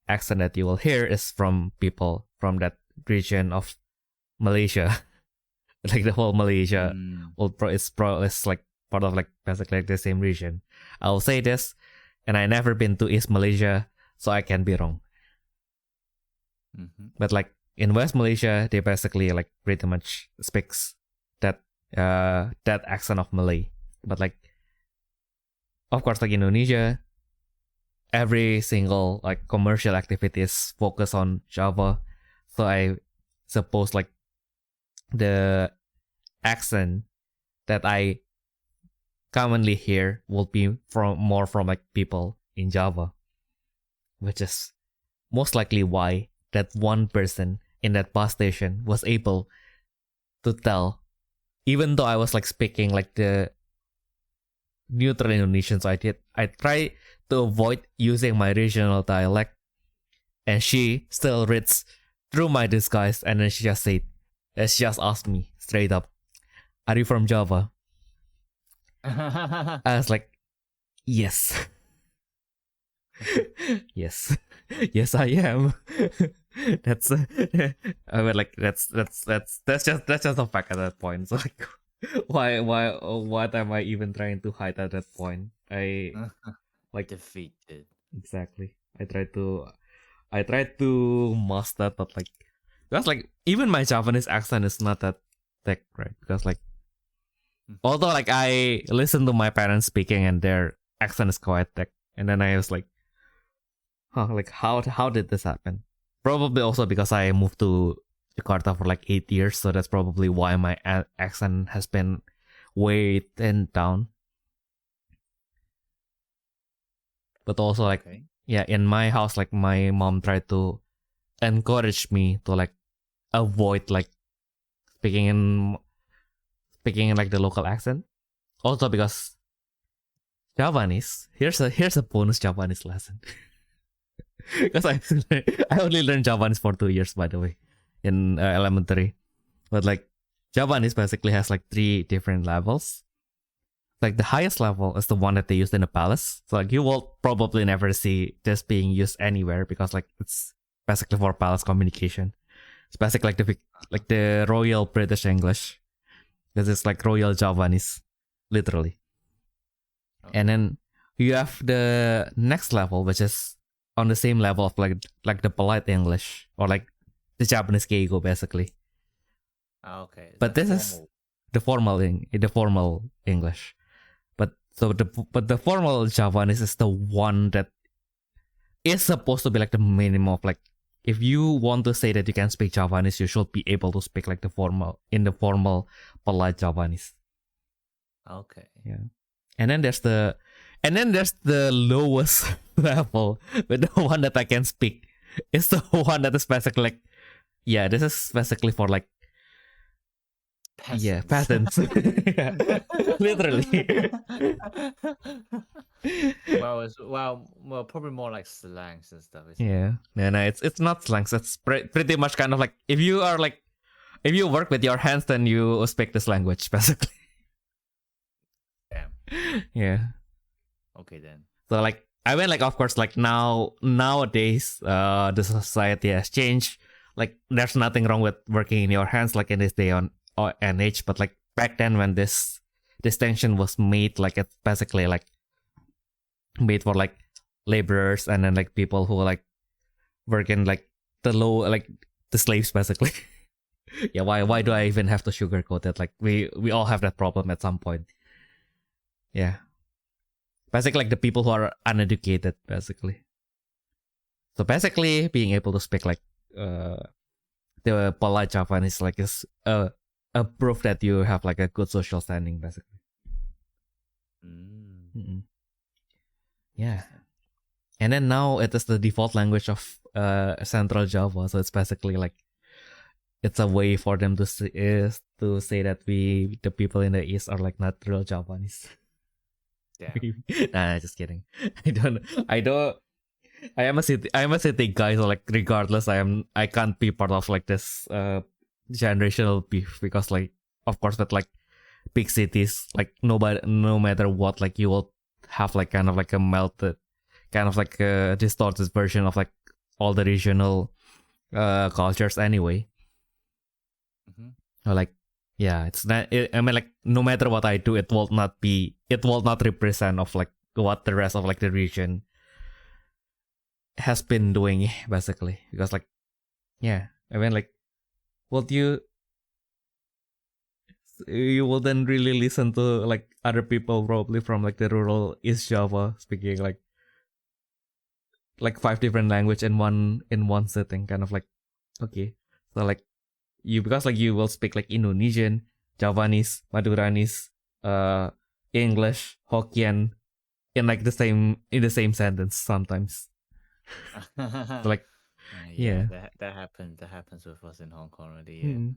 accent that you will hear is from people from that region of Malaysia. Like the whole Malaysia is like part of like basically like the same region. I will say this, and I never been to East Malaysia, so I can be wrong. But like in West Malaysia, they basically like pretty much speaks that accent of Malay. But like, of course, like Indonesia, every single like commercial activity is focused on Java. So I suppose like the accent that I commonly hear will be more from like people in Java, which is most likely why that one person in that bus station was able to tell, even though I was like speaking like the neutral Indonesian, so I try to avoid using my regional dialect, and she still reads through my disguise, and then she just asked me straight up, "Are you from Java?" I was like, "Yes." Yes, I am. That's I mean, like that's just a fact at that point. So like, why what am I even trying to hide at that point? I like defeated. exactly. I tried to mask that, but like because like even my Japanese accent is not that thick, right? Because like although like I listen to my parents speaking and their accent is quite thick, and then I was like, huh, like how did this happen? Probably also because I moved to Jakarta for like 8 years, so that's probably why my accent has been way thin down. But also like yeah, in my house, like my mom tried to encourage me to like avoid like speaking in like the local accent. Also because Japanese, here's a bonus Japanese lesson. Because I only learned Japanese for 2 years, by the way, in elementary. But like Japanese basically has like 3 different levels. Like the highest level is the one that they used in the palace. So like you will probably never see this being used anywhere because like it's basically for palace communication. It's basically like the Royal British English. This is like Royal Japanese, literally. And then you have the next level, which is on the same level of like the polite English or like the Japanese Keigo, basically. Okay. But this is the formal English. But the formal Japanese is the one that is supposed to be like the minimum of like if you want to say that you can speak Japanese, you should be able to speak like the formal polite Japanese. Okay. Yeah. And then there's the lowest level, but the one that I can speak is the one that is basically like, yeah, this is basically for like peasants. Yeah, peasants. Yeah, literally. well, probably more like slangs and stuff. Yeah, no, it's not slangs. It's pretty much kind of like if you work with your hands, then you speak this language basically. Damn. Yeah. Okay then. So like I mean like of course like nowadays the society has changed. Like there's nothing wrong with working in your hands like in this day and age, but like back then when this distinction was made, like it's basically like made for like laborers and then like people who like work in like the slaves basically. Yeah, why do I even have to sugarcoat it? Like we all have that problem at some point. Yeah. Basically like the people who are uneducated basically. So basically being able to speak like the polite Japanese like is a proof that you have like a good social standing basically. Yeah. And then now it is the default language of Central Java, so it's basically like it's a way for them to say that the people in the East are like not real Japanese. Yeah. Nah, just kidding. I am a city guy, so like regardless I can't be part of like this generational beef because like of course with like big cities, like no matter what, like you will have like kind of like a melted kind of like a distorted version of like all the regional cultures anyway. Or like yeah, it's not I mean like no matter what I do, it will not represent of like what the rest of like the region has been doing basically, because like yeah, I mean like what you will then really listen to like other people probably from like the rural East Java speaking like 5 different language in one sitting, kind of like okay, so like because like you will speak like Indonesian, Javanese, Maduranese, English, Hokkien in like the same sentence sometimes. So like yeah. That happens with us in Hong Kong already. Yeah.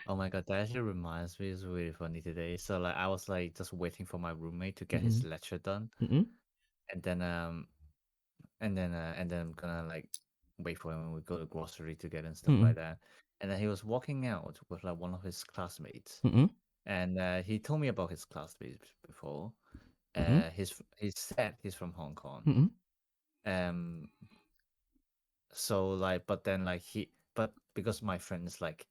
Oh my god, that actually reminds me. It's really funny today. So like I was like just waiting for my roommate to get his lecture done, and then I'm gonna like wait for him when we go to grocery together and stuff like that. And then he was walking out with like one of his classmates, and he told me about his classmates before. He said he's from Hong Kong. So like, but then like but because my friend is like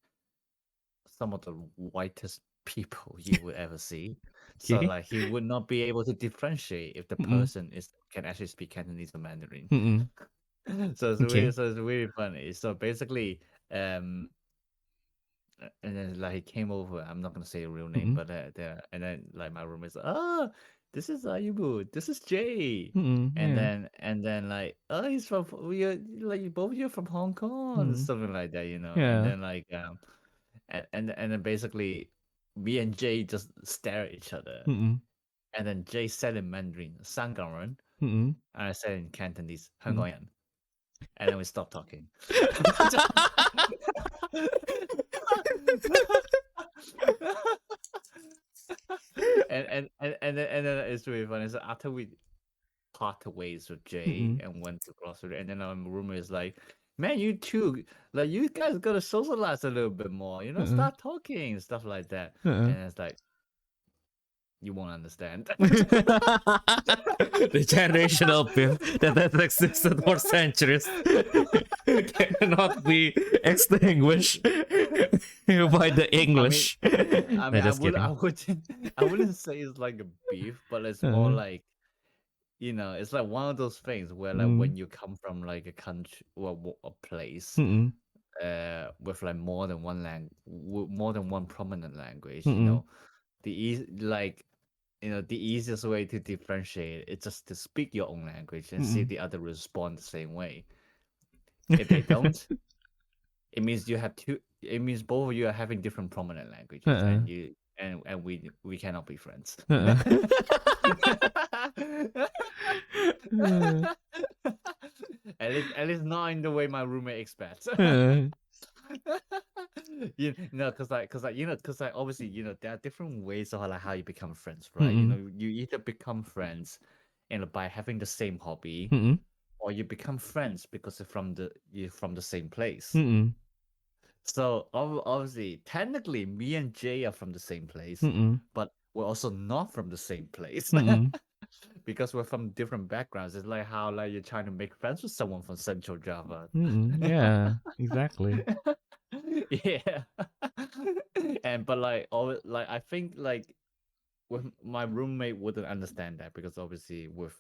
some of the whitest people you would ever see, so Okay. like he would not be able to differentiate if the Mm-mm. person can actually speak Cantonese or Mandarin. Mm-mm. Okay. So it's really funny. So basically, and then like he came over. I'm not gonna say a real name, Mm-mm. but and then like my roommate's like, oh, this is Ayumu, this is Jay, Mm-mm. Yeah. and then like, oh, he's from we are like both of you are from Hong Kong, Mm-mm. something like that, you know. And Yeah. then like and then basically, me and Jay just stare at each other, Mm-mm. and then Jay said in Mandarin, 香港人, Mm-mm. and I said in Cantonese, Mm. 香港人, and then we stopped talking. And then it's really funny. So after we parted ways with Jay Mm-mm. and went to grocery, and then our roommate is like, "Man, you two, like you guys gotta socialize a little bit more. You know, Uh-uh. start talking and stuff like that." Uh-uh. And it's like, you won't understand. The generational beef that has existed for centuries cannot be extinguished by the English. I No, mean, just kidding. I wouldn't say it's like a beef, but it's more like, you know, it's like one of those things where like when you come from like a country or a place Mm-mm. with like more than one prominent language, you Mm-mm. know, the easiest way to differentiate is just to speak your own language and see Mm-mm. the other respond the same way. If they don't, it means you have two. It means both of you are having different prominent languages, Uh-uh. and we cannot be friends. Uh-uh. At least not in the way my roommate expects. Uh-uh. You know, because obviously, you know, there are different ways of like how you become friends, right? You Mm-mm. know, you either become friends, by having the same hobby, Mm-mm. or you become friends because you're from the same place. Mm-mm. So obviously, technically, me and Jay are from the same place, Mm-mm. but we're also not from the same place Mm-mm. because we're from different backgrounds. It's like how like you're trying to make friends with someone from Central Java. Mm-mm. Yeah, exactly. Yeah, but like I think like with my roommate wouldn't understand that because obviously with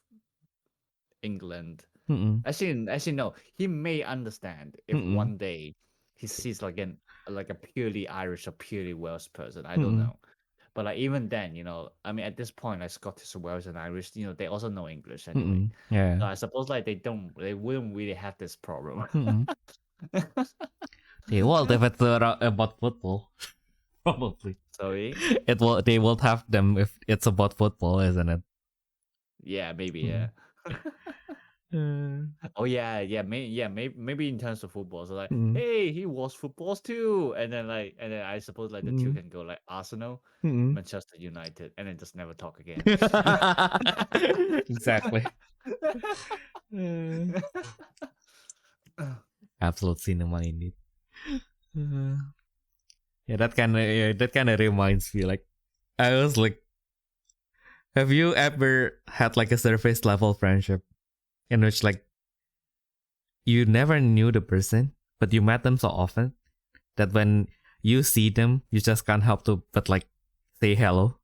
England, Mm-mm. actually no, he may understand if Mm-mm. one day he sees like a purely Irish or purely Welsh person. I don't Mm-mm. know, but like even then, you know, I mean, at this point, like Scottish, Welsh, and Irish, you know, they also know English anyway. Mm-mm. Yeah. So I suppose like they wouldn't really have this problem. Mm-mm. They will if it's about football. Probably. Sorry. They will have them if it's about football, isn't it? Yeah, maybe. Mm. Yeah. Oh yeah, maybe in terms of football. So like, Mm. hey, he was footballs too, and then I suppose like the two can go like Arsenal, Manchester United, and then just never talk again. Exactly. Absolute cinema indeed. Yeah, that kind of reminds me. Like, I was like, have you ever had like a surface level friendship in which like you never knew the person, but you met them so often that when you see them, you just can't help to but like say hello?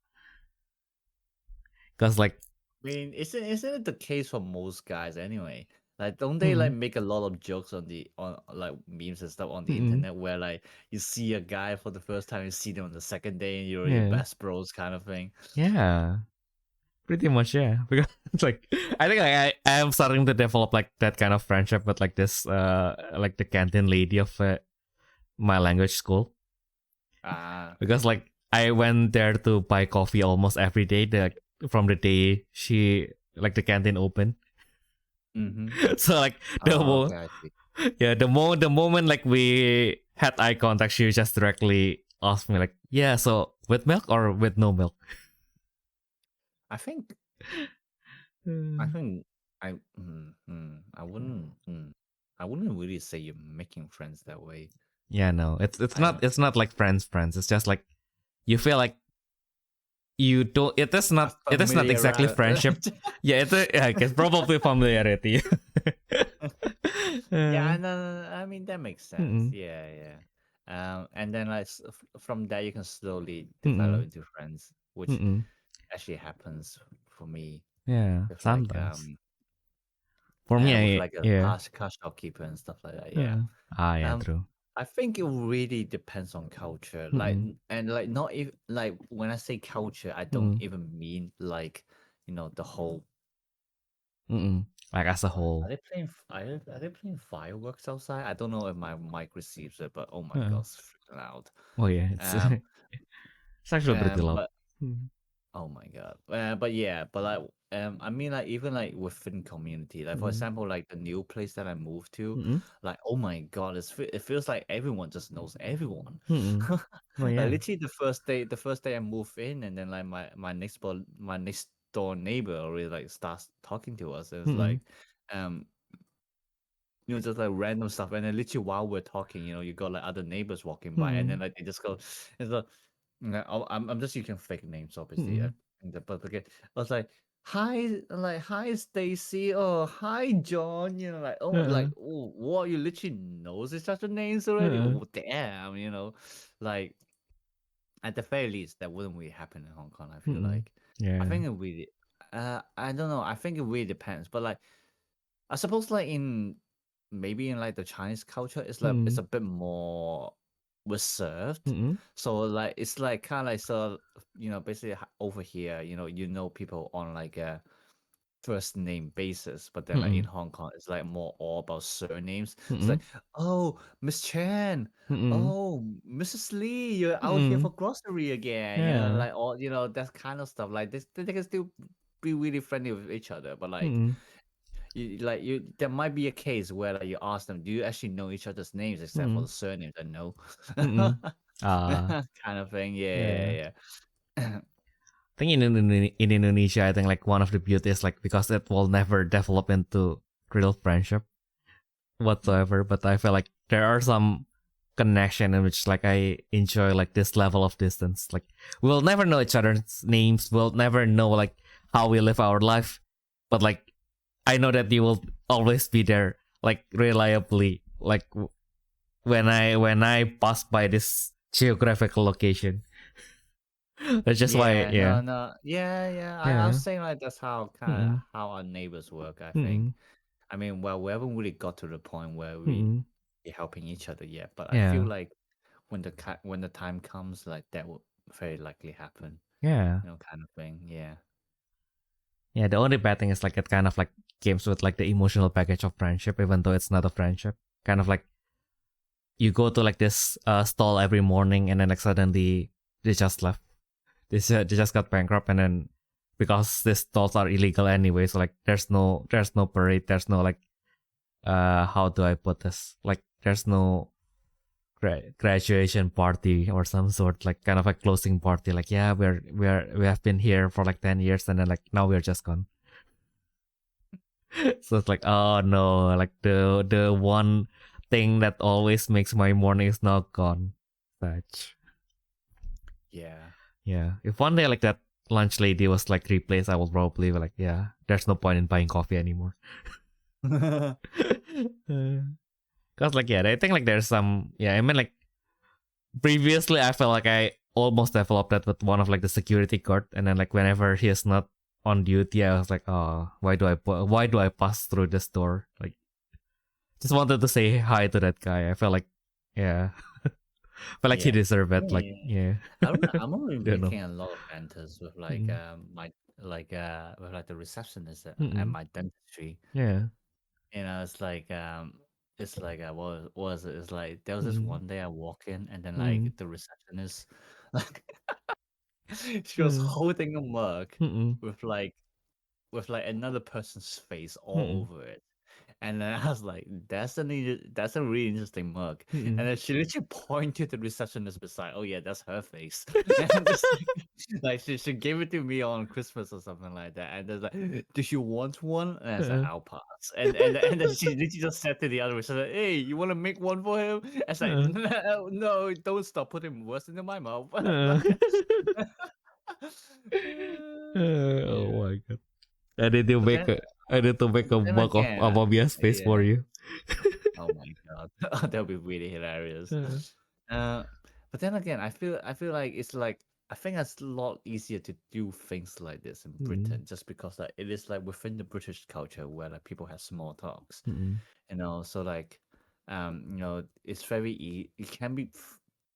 Because like, I mean, isn't it the case for most guys anyway? Like, don't they like make a lot of jokes on like memes and stuff on the internet where like you see a guy for the first time, you see them on the second day, and you're your best bros kind of thing. Yeah, pretty much, yeah. Because it's like I think like, I am starting to develop like that kind of friendship with like this like the canteen lady of my language school. Because like I went there to buy coffee almost every day. From the day she like the canteen opened. So like the moment like we had eye contact, she just directly asked me like, yeah, so with milk or with no milk? I think I wouldn't really say you're making friends that way. Yeah, no, it's not like friends. It's just like you feel like you don't. It is not exactly friendship. Yeah, it's probably familiarity. Yeah, no, I mean that makes sense. Yeah. And then like from there you can slowly develop into friends, which actually happens for me Yeah, with like sometimes. For me, with like a yeah. car shopkeeper and stuff like that. Yeah. Yeah, Um, true. I think it really depends on culture. Like, and like not even like when I say culture, I don't even mean like the whole. Like as a Are whole. they playing? Are they playing fireworks outside? I don't know if my mic receives it, but oh my god, it's freaking loud. Oh yeah, it's Um, it's actually pretty loud. but oh my god. But yeah, but like I mean like even like within community, like for example, like the new place that I moved to, like oh my god, it feels like everyone just knows everyone. Oh Like yeah. literally the first day I moved in, and then like my next door neighbor already like starts talking to us. And it's like um just like random stuff, and then literally while we're talking, you got like other neighbors walking by, and then like they just go, it's like, I'm just using fake names, obviously. But okay, I was like, hi, like hi Stacy, oh hi John, like oh, what, you literally knows each other names already? Oh damn, like at the very least that wouldn't really happen in Hong Kong. I feel like I Yeah. think it really, I don't know. I think it really depends, but like I suppose like in maybe in like the Chinese culture, it's a bit more reserved. So like it's like kind of like so basically over here, people on like a first name basis, but then like in Hong Kong, it's like more all about surnames. It's like, oh, Miss Chan, oh, Mrs. Lee, you're out here for grocery again. Yeah. Like all that kind of stuff. Like this, they can still be really friendly with each other, but like there might be a case where like you ask them, do you actually know each other's names except for the surnames? And no. Kind of thing. Yeah. Yeah. I think in Indonesia, I think like one of the beauty is like because it will never develop into real friendship whatsoever. But I feel like there are some connection in which like I enjoy like this level of distance. Like we'll never know each other's names. We'll never know like how we live our life. But like I know that you will always be there, like reliably. Like when I pass by this geographical location. That's just why, yeah. No. Yeah. I Yeah. was saying like that's how kind of how our neighbors work, I think. I mean, well, we haven't really got to the point where we be helping each other yet, but I feel Yeah. like when the time comes, like that will very likely happen. Yeah. Kind of thing. Yeah. Yeah, the only bad thing is like it kind of like games with like the emotional package of friendship, even though it's not a friendship. Kind of like you go to like this stall every morning and then like suddenly they just left. They just got bankrupt, and then because these stalls are illegal anyway, so like there's no parade, there's no like how do I put this? Like there's no graduation party or some sort, like kind of a closing party. Like yeah, we have been here for like 10 years, and then like now we're just gone. So it's like, oh no, like the one thing that always makes my morning is now gone. Such. Yeah. If one day like that lunch lady was like replaced, I will probably be like, yeah, there's no point in buying coffee anymore. Cause like yeah, I think like there's some I mean like previously I felt like I almost developed that with one of like the security guard, and then like whenever he is not on duty, I was like, oh, why do I pass through this door? Like, just wanted to say hi to that guy. I felt like, yeah, felt like he deserved it. Like, yeah. I'm already Don't know. making a lot of banters with like my with like the receptionist at my dentistry. Yeah. It's like what was it? It's like there was this Mm-mm. one day I walk in, and then Mm-mm. like the receptionist like she was holding a mug Mm-mm. with like another person's face all Mm-mm. over it. And then I was like, that's a really interesting mug. And Mm-mm. then she literally pointed to the receptionist beside, oh yeah, that's her face. And I'm just like she gave it to me on Christmas or something like that. And then like, do you want one? And I was like, Uh-uh. I'll pass. And then she literally just said to the other receptionist, hey, you wanna make one for him? I was like, Uh-uh. no, don't stop putting words into my mouth. Uh-uh. Oh Yeah. my god. I need to But make then a I need to make a then mug of again, Amabia's face for yeah. you. Oh my god, that would be really hilarious. But then again, I feel like it's like I think it's a lot easier to do things like this in Britain, just because like it is like within the British culture where like people have small talks, so like it's it can be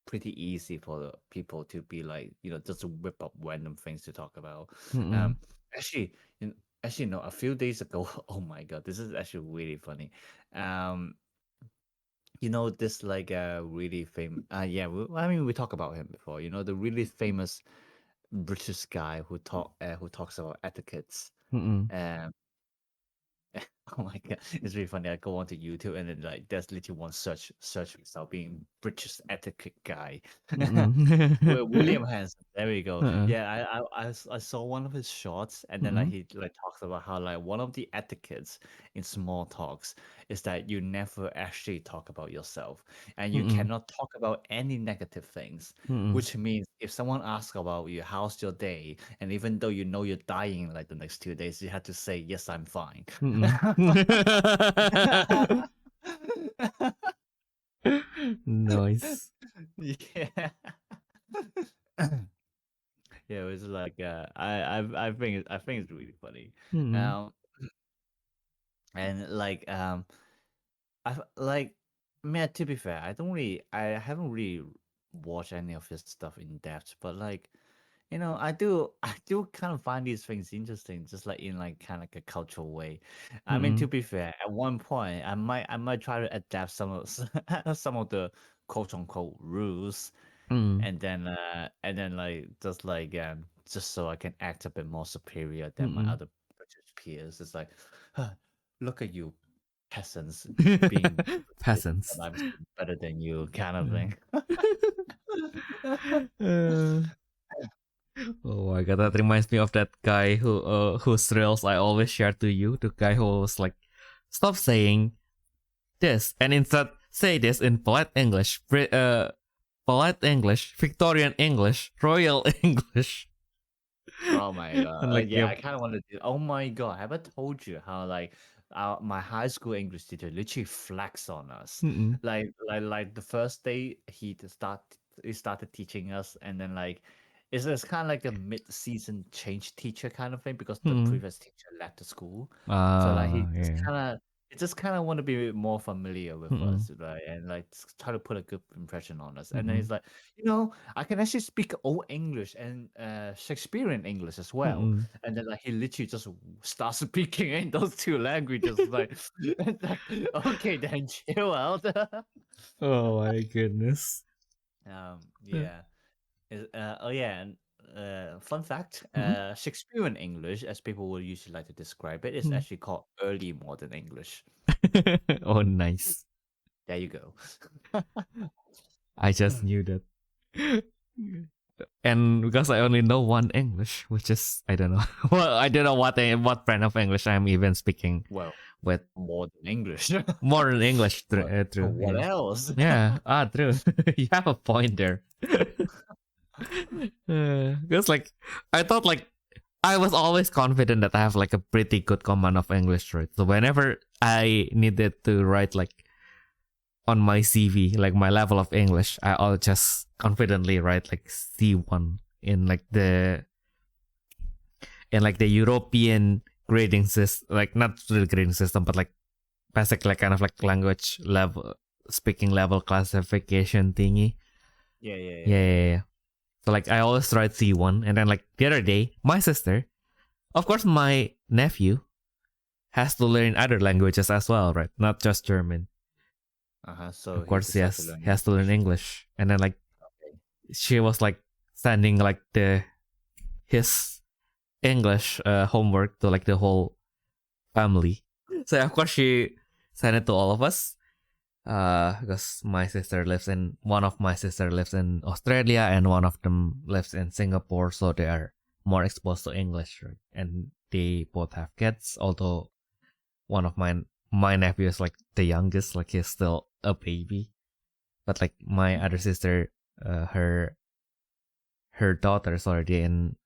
pretty easy for the people to be like just to whip up random things to talk about. Actually, in, actually no, a few days ago, oh my god, this is actually really funny. Um, this like really famous. Yeah, I mean we talked about him before. The really famous British guy who talks about etiquettes. Um, oh my god, it's really funny. I go onto YouTube and then like there's literally one search result being British etiquette guy. William Hanson. There we go. Yeah, I saw one of his shorts, and then like he like talks about how like one of the etiquettes in small talks is that you never actually talk about yourself, and you cannot talk about any negative things. Which means if someone asks about you, how's your day, and even though you're dying like the next 2 days, you have to say yes, I'm fine. Nice. Yeah. Yeah, it was like I think it's really funny. Um, and like like man, to be fair, I haven't really watched any of his stuff in depth, but like I do kind of find these things interesting, just like in like kind of like a cultural way. I mean, to be fair, at one point I might try to adapt some of some of the quote unquote rules, and then like just so I can act a bit more superior than my other British peers. It's like, huh, look at you peasants being Peasants. that I'm better than you, kind of thing. Uh, oh my god, that reminds me of that guy whose reels I always share to you. The guy who was like, stop saying this and instead say this in polite English, polite English, Victorian English, Royal English. Oh my god! And like, Yeah, yep. I kind of want to do. Oh my god! Have I told you how like my high school English teacher literally flexed on us? Like the first day he started teaching us, and then like it's kind of like a mid-season change teacher kind of thing because the previous teacher left the school. So like Yeah. he just kind of want to be more familiar with us, right? And like try to put a good impression on us. And then he's like, I can actually speak Old English and Shakespearean English as well. And then like he literally just starts speaking in those two languages. Like, it's like, okay, then chill out. Oh my goodness. Yeah. Oh yeah, and fun fact: Shakespearean English, as people will usually like to describe it, is actually called early modern English. Oh, nice. There you go. I just knew that. And because I only know one English, which is I don't know. Well, I don't know what brand of English I'm even speaking Well, with. modern English. Modern English, What, true. what Yeah. else? Yeah. True. You have a point there. Because like I thought like I was always confident that I have like a pretty good command of English, right? So whenever I needed to write like on my CV, like my level of English, I'll just confidently write like C1 in like the European grading system, like not the grading system, but like basically kind of like language level, speaking level classification thingy. Yeah. So like I always write C1, and then like the other day, my sister, of course, my nephew has to learn other languages as well, right? Not just German. So Of course, yes, he has to learn English, and then like she was like sending like his English homework to like the whole family. So of course she sent it to all of us. Because one of my sister lives in Australia and one of them lives in Singapore, so they are more exposed to English, right? And they both have kids, although one of my nephew is like the youngest, like he's still a baby. But like my other sister, her daughter is already in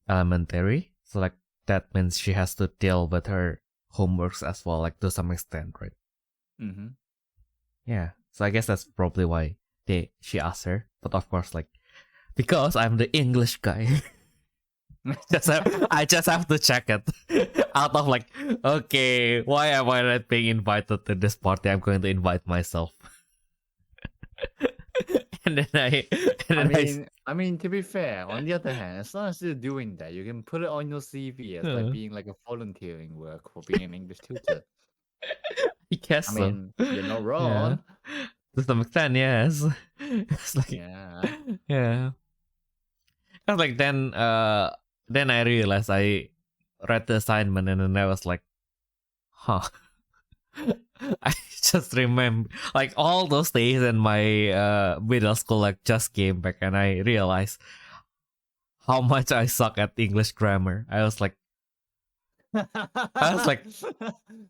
elementary, so like that means she has to deal with her homeworks as well, like to some extent, right? Mm-hmm. Yeah. So I guess that's probably why she asked her. But of course, like, because I'm the English guy, I just have to check it out of like, okay, why am I not being invited to this party? I'm going to invite myself. and then I mean, to be fair, on the other hand, as long as you're doing that, you can put it on your CV as like being like a volunteering work for being an English tutor. I guess I so. mean, you're not wrong. Yeah. To some extent, yes. It's like, Yeah. yeah. Cause like then I realized I read the assignment and then I was like, huh. I just remember like all those days in my middle school like just came back and I realized how much I suck at English grammar. I was like,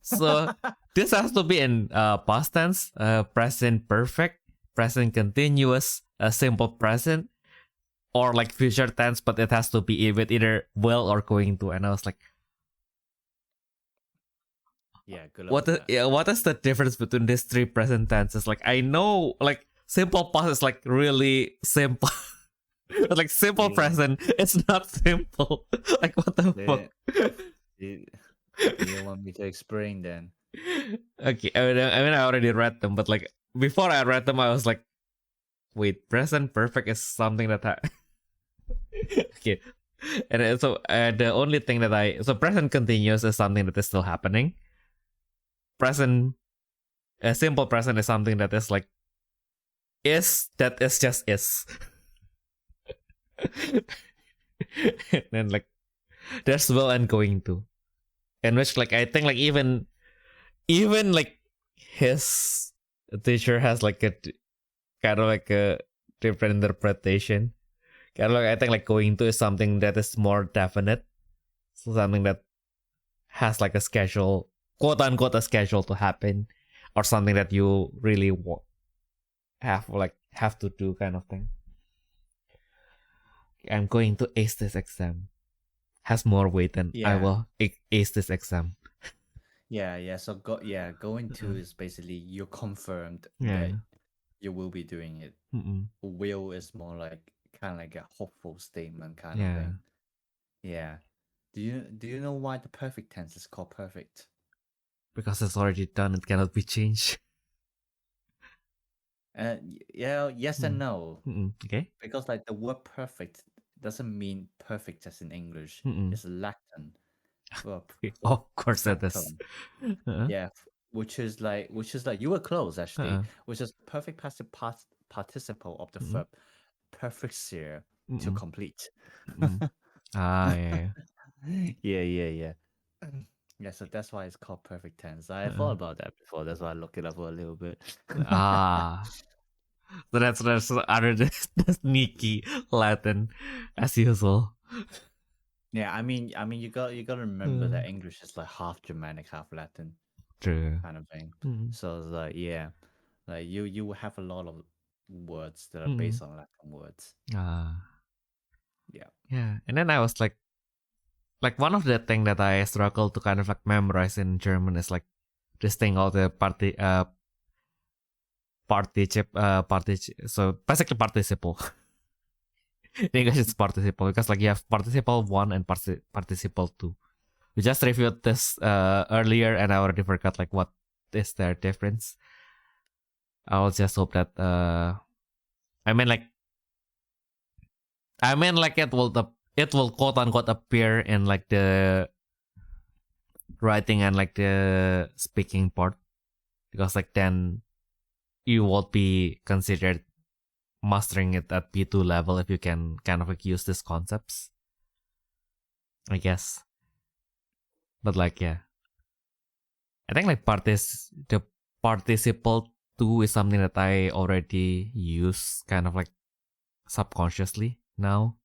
so this has to be in past tense, present perfect, present continuous, simple present, or like future tense, but it has to be with either will or going to. And I was like, yeah, good luck with that. what is the difference between these three present tenses? Like I know like simple past is like really simple. But like simple present, it's not simple. Like what the fuck? Do you want me to explain then? Okay, I mean, I already read them, but like before I read them, I was like, wait, present perfect is something that I. Okay, and so the only thing that present continuous is something that is still happening. Present, simple present is something that is like that is just is. And then like there's will and going to, and which like I think like even like his teacher has like a kind of like a different interpretation. Kind of like I think like going to is something that is more definite, so something that has like a schedule, quote unquote, a schedule to happen, or something that you really have to do kind of thing. I'm going to ace this exam has more weight than I will ace this exam. Yeah. So going to is basically you're confirmed that you will be doing it. Will is more like kind of like a hopeful statement kind of thing. Yeah. Do you know why the perfect tense is called perfect? Because it's already done, it cannot be changed. Yes and no. Okay. Because like the word perfect doesn't mean perfect as in English. It's Latin. Of course that is. Yeah, which is like you were close actually, which is perfect passive participle of the verb perfectere to complete. Yeah. Yeah. Yeah, so that's why it's called perfect tense. I thought about that before. That's why I looked it up for a little bit. So that's other than the sneaky Latin as usual. Yeah, I mean, you got to remember that English is like half Germanic, half Latin, True. kind of thing. So it's like like you will have a lot of words that are based on Latin words. Yeah, and then I was like one of the thing that I struggle to kind of like memorize in German is like this thing called the so basically participle. In English it's participle because like you have participle 1 and participle 2. We just reviewed this earlier and I already forgot like what is their difference. I'll just hope that I mean like it will quote unquote appear in like the writing and like the speaking part, because like then you won't be considered mastering it at B2 level if you can kind of like use these concepts, I guess. But like yeah, I think like the participle 2 is something that I already use kind of like subconsciously now.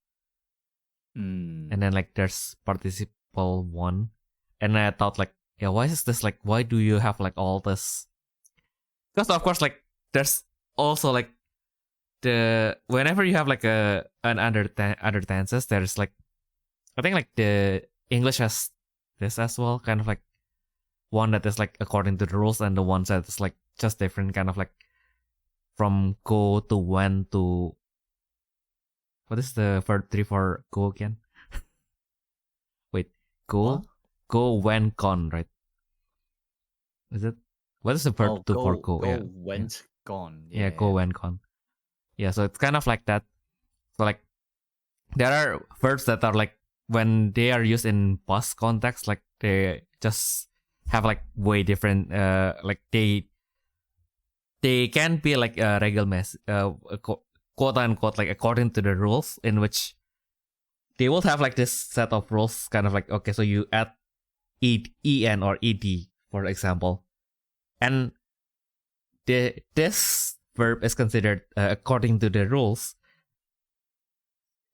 And then like there's participle 1, and I thought like, yeah, why is this like, why do you have like all this? Because of course like there's also like the whenever you have like an other tenses, there's like I think like the English has this as well, kind of like one that is like according to the rules and the one that is like just different, kind of like from go to when to what is the verb 3 for go again? Wait, go when gone, right? Is it? What is the verb 2 for go? Go went gone. Yeah, go when gone. Yeah, so it's kind of like that. So like there are verbs that are like when they are used in past context, like they just have like way different like they can be like quote unquote like according to the rules, in which they will have like this set of rules, kind of like, okay, so you add en or ed, for example, and this verb is considered according to the rules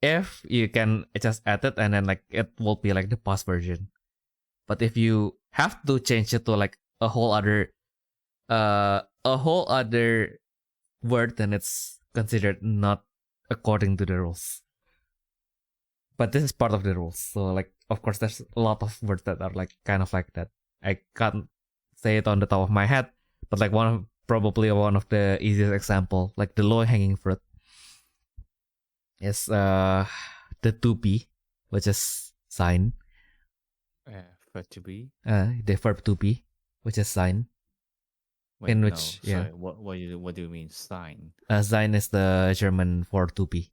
if you can just add it, and then like it will be like the past version. But if you have to change it to like a whole other word, then it's considered not according to the rules. But this is part of the rules. So like, of course, there's a lot of words that are like kind of like that. I can't say it on the top of my head, but like probably one of the easiest example, like the low hanging fruit, is the to be, which is sign. Verb to be. The verb to be, which is sign. Wait, in which, no, sorry, what do you mean sign? Sign is the German for to be.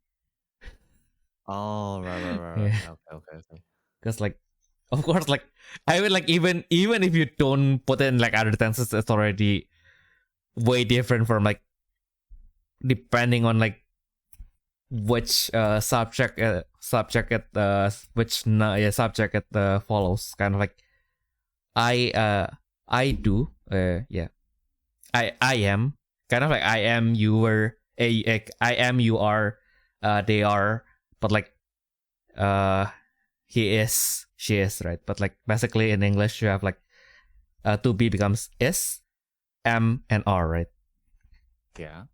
Oh, right. Yeah. Okay. Because like, of course, like I mean, like even if you don't put in like other tenses, it's already way different from like depending on like which subject it follows. Kind of like I do I am, kind of like I am, you were, I am, you are, they are, but like he is, she is, right? But like basically in English you have like to be becomes is, am, and are, right? Yeah.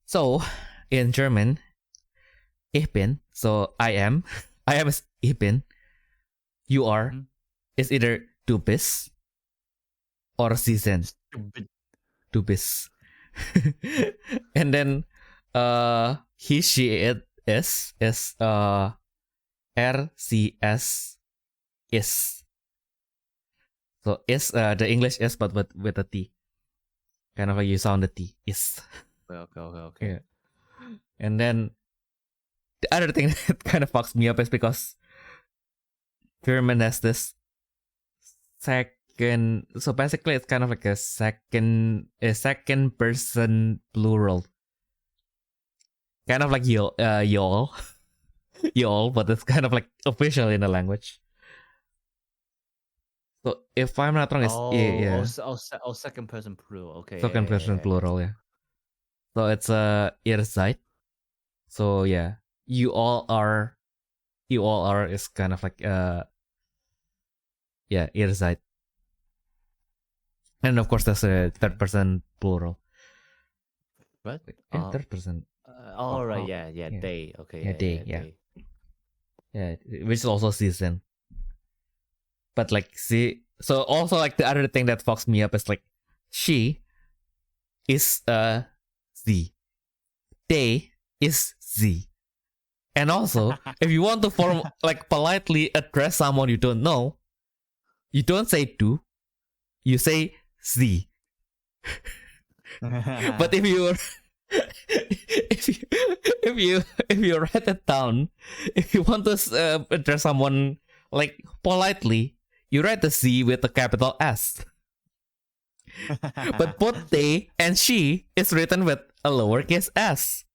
So in German, ich bin, so I am is ich bin, you are is either du bist or sie sind. Du bist. And then he, she, it is er, sie, es, is. So is the English is, but with a T. Kind of like you sound the T. Is. Okay. Yeah. And then the other thing that kind of fucks me up is because German has this second, so basically it's kind of like a second person plural, kind of like y'all, but it's kind of like official in the language. So if I'm not wrong, it's second person plural. Okay. Second person plural, yeah. So it's ihr seid. So yeah, you all are is kind of like ihr seid. And of course, there's a third person plural. What? Third person. Right. Yeah. They. Okay. Yeah, they. Yeah, which is also season. But like, see, so also like the other thing that fucks me up is like, she is sie. They is sie. And also, if you want to like politely address someone you don't know, you don't say du, you say sie. But if you write it down, if you want to address someone like politely, you write the C with a capital S. But both they and she is written with a lowercase s.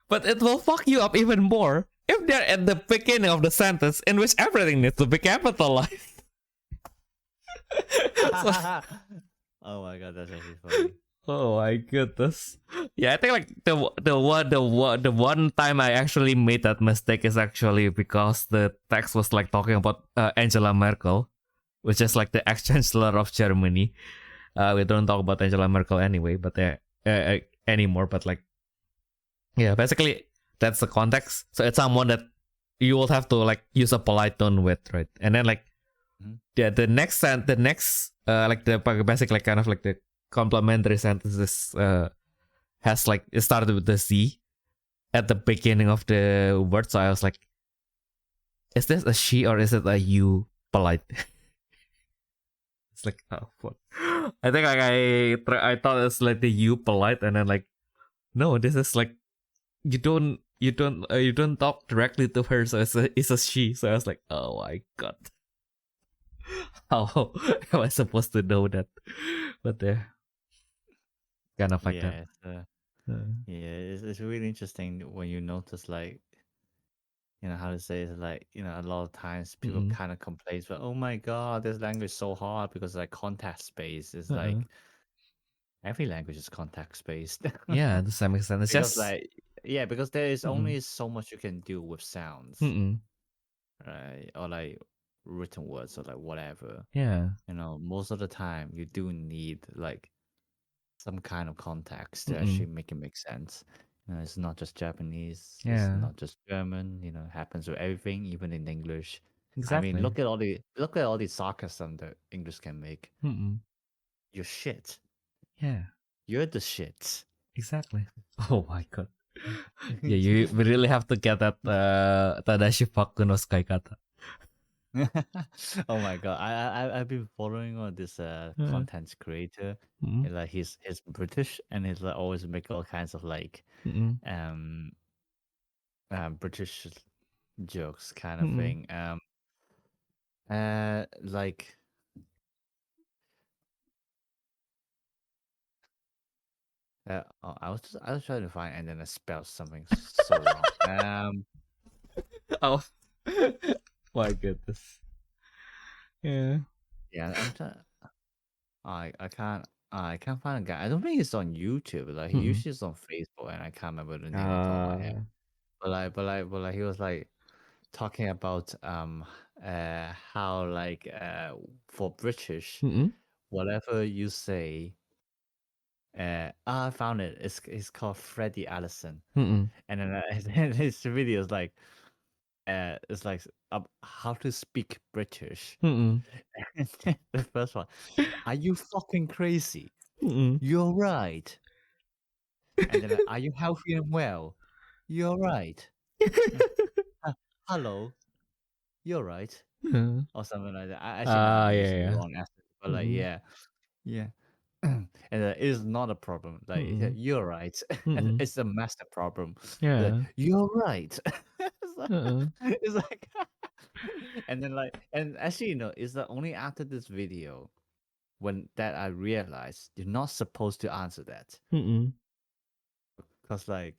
But it will fuck you up even more if they're at the beginning of the sentence in which everything needs to be capitalized. Oh my god, that's actually funny. Oh my goodness. Yeah, I think like the one time I actually made that mistake is actually because the text was like talking about Angela Merkel, which is like the ex-chancellor of Germany. We don't talk about Angela Merkel anyway, but anymore. But like, yeah, basically that's the context. So it's someone that you will have to like use a polite tone with, right? And then like, the next like the basic like kind of like the complementary sentences has like it started with the Z at the beginning of the word, so I was like, is this a she or is it a you polite? It's like, oh what? I think like I thought it's like the you polite, and then like, no, this is like you don't talk directly to her, so it's a she. So I was like, oh my god, how am I supposed to know that? But kind of like that. It's really interesting when you notice, like, you know, how to say it, like, you know, a lot of times people kind of complain, but oh my god, this language is so hard because like context space is like every language is context based. Yeah, to some extent, it's because just like because there is only so much you can do with sounds, right? Or like written words or like whatever. Yeah. You know, most of the time you do need like some kind of context to actually make it make sense. You know, it's not just Japanese. It's Yeah. not just German. You know, it happens with everything, even in English. Exactly. I mean, look at all the sarcasm that English can make. You're shit. Yeah. You're the shit. Exactly. Oh my god. Yeah, you really have to get that Tadashi Faku no Sukaikata. Oh my god, I've been following on this content creator. And, like he's British, and he's like always make all kinds of like British jokes kind of thing. Like I was trying to find, and then I spelled something so wrong. Oh my goodness. Yeah. Yeah, I'm trying. I can't find a guy. I don't think it's on YouTube. Like he usually is on Facebook, and I can't remember the name on top of my head. But like he was like talking about how like for British, whatever you say, I found it. It's called Freddie Allison, and then and his video is like it's like how to speak British. The first one, are you fucking crazy? You're right. And then are you healthy and well? You're right. Hello, you're right. Or something like that. I actually might be using the wrong accent, but like yeah. And it is not a problem. Like you're right, and it's a massive problem. Like, Yeah. you're right. It's like, and then like, and actually, you know, it's only after this video when that I realized you're not supposed to answer that, because like,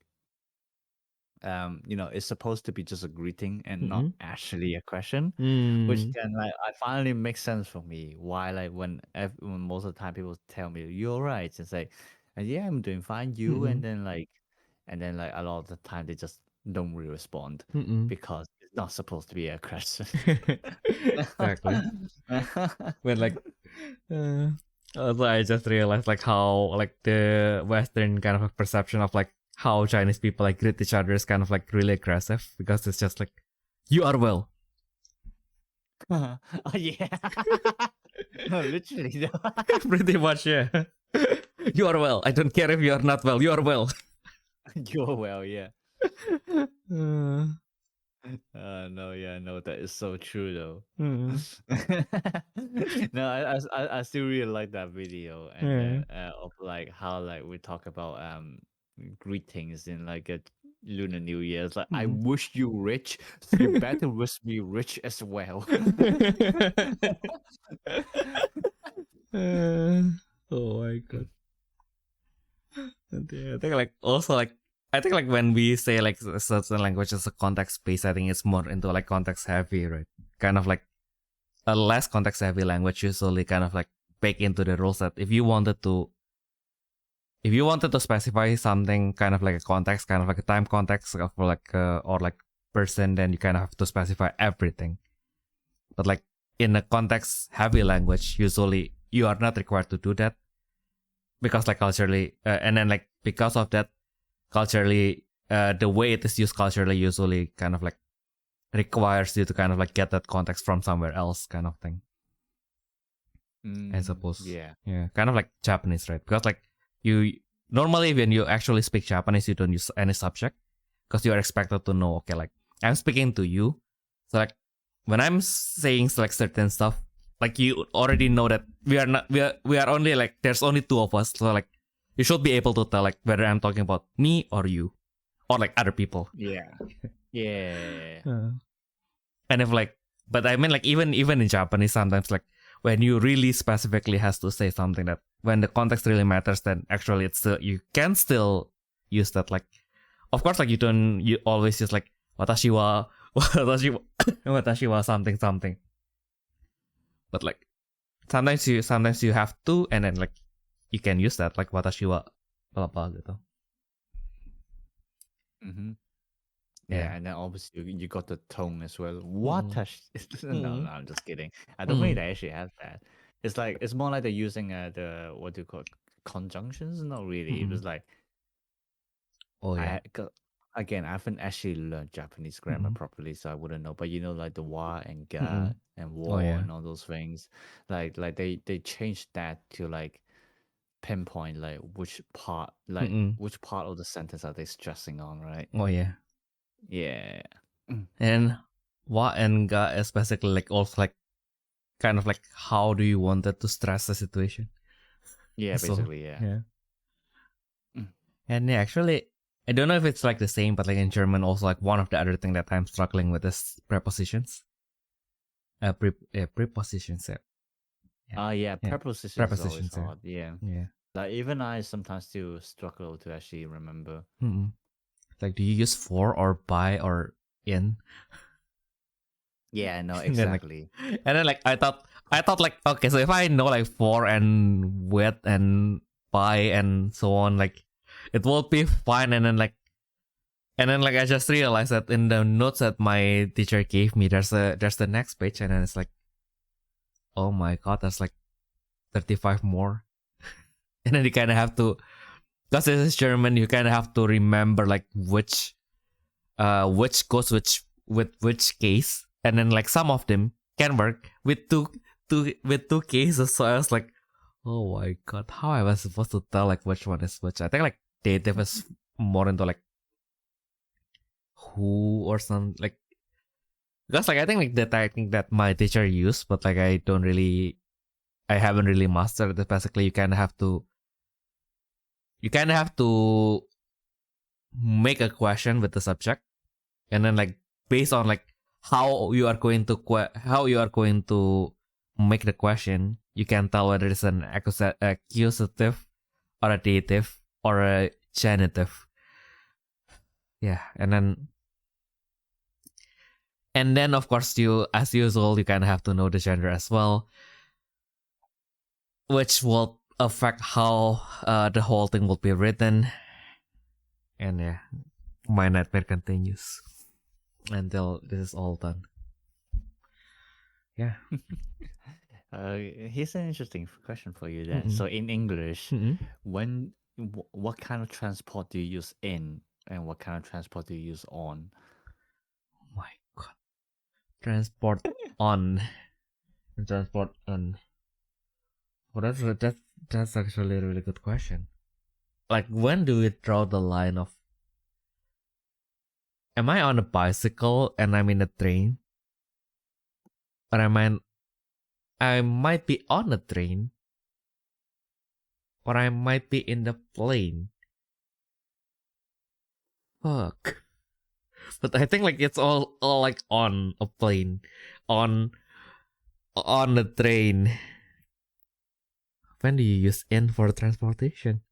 you know, it's supposed to be just a greeting and not actually a question, which can like I finally makes sense for me. Why like when most of the time people tell me you're right, it's like, yeah, I'm doing fine. You and then like a lot of the time they just don't really respond because it's not supposed to be a question. Exactly. When like also I just realized like how like the Western kind of perception of like how Chinese people like greet each other is kind of like really aggressive, because it's just like, you are well. Oh yeah. No, literally. Pretty much, yeah. You are well. I don't care if you are not well. You are well. You're well, yeah. No, that is so true though. No, I still really like that video, and then of like how like we talk about greetings in like a Lunar New Year. It's like I wish you rich, so you better wish me rich as well. Oh my god. Yeah, I think like also like I think like when we say like certain language is a context based, I think it's more into like context heavy, right? Kind of like a less context heavy language usually kind of like bake into the rules that if you wanted to specify something kind of like a context, kind of like a time context of like or like person, then you kind of have to specify everything. But like in a context heavy language, usually you are not required to do that, because like culturally and then like because of that culturally the way it is used culturally usually kind of like requires you to kind of like get that context from somewhere else, kind of thing. I suppose. Yeah. Yeah, kind of like Japanese, right? Because like you normally when you actually speak Japanese, you don't use any subject because you are expected to know. Okay, like I'm speaking to you, so like when I'm saying like certain stuff, like you already know that we are only like there's only two of us, so like you should be able to tell like whether I'm talking about me or you or like other people. Yeah. Yeah. And if like, but I mean like even in Japanese sometimes like when you really specifically has to say something that when the context really matters, then actually it's still you can still use that. Like of course like you always use like watashi wa watashi wa something, but like sometimes you have to, and then like you can use that like watashi wa apa gitu. Yeah, and then obviously you got the tone as well. No, I'm just kidding. I don't think they actually have that. It's more like they're using the what do you call it? Conjunctions? Not really. It was like again, I haven't actually learned Japanese grammar properly, so I wouldn't know. But you know, like the wa and ga and wo and all those things, like they changed that to like pinpoint like which part of the sentence are they stressing on, right? Yeah. And wa and ga is basically like also like kind of like how do you want it to stress the situation? Yeah, basically, yeah. And yeah, actually, I don't know if it's like the same, but like in German, also like one of the other thing that I'm struggling with is prepositions. Prepositions. Yeah. Prepositions is always hard. Yeah. Like even I sometimes still struggle to actually remember. Like, do you use for or by or in? Yeah, no, exactly. And then like I thought like okay, so if I know like for and with and by and so on, like it will be fine. And then like I just realized that in the notes that my teacher gave me, there's the next page, and then it's like, oh my god, there's like 35 more. And then you kind of have to, because this is German, you kind of have to remember like which goes with which case, and then like some of them can work with two cases. So I was like, oh my god, how I was supposed to tell like which one is which? I think like dative is more into like who or some like, because like I think like the technique that my teacher used, but like I haven't really mastered it. Basically, you kind of have to make a question with the subject, and then like based on like how you are going to make the question, you can tell whether it's an accusative or a dative or a genitive. Yeah, and then of course you, as usual, you kind of have to know the gender as well, which will affect how the whole thing will be written. And yeah, my nightmare continues until this is all done. Yeah. Here's an interesting question for you then. So in English, what kind of transport do you use in, and what kind of transport do you use on? Oh my god. Transport on. Transport on. Well, that's actually a really good question. Like, when do we draw the line of, am I on a bicycle and I'm in a train? Or I might be on a train, or I might be in the plane. Fuck. But I think like it's all like on a plane, on a train. When do you use in for transportation?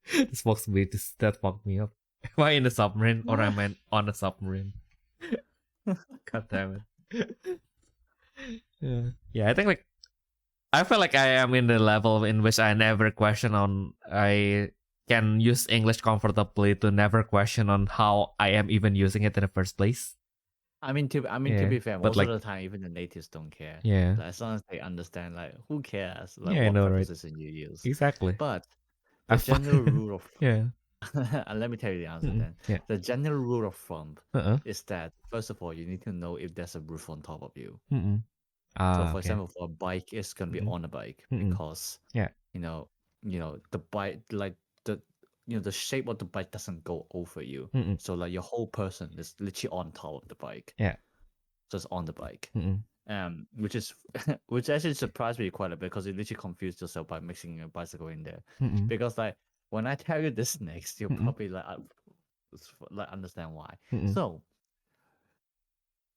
That fucked me up. Am I in a submarine or am I on a submarine? God damn it. Yeah, I think like I feel like I am in the level in which I never question on, I can use English comfortably to never question on how I am even using it in the first place. I mean, to be fair, most of the time, even the natives don't care. Yeah. Like, as long as they understand, like, who cares? Like, Yeah, I what know, right? preposition you use. Exactly. But the general rule of yeah. and let me tell you the answer then. Yeah. The general rule of thumb is that, first of all, you need to know if there's a roof on top of you. So, for Okay. example, for a bike, it's gonna be Mm-mm. on a bike Mm-mm. because Yeah. you know, the bike, like the the shape of the bike doesn't go over you. Mm-mm. So like your whole person is literally on top of the bike, Yeah. just on the bike. Mm-mm. Which is which actually surprised me quite a bit because you literally confused yourself by mixing a bicycle in there. Mm-mm. Because like when I tell you this next, you'll Mm-mm. probably like understand why. Mm-mm. So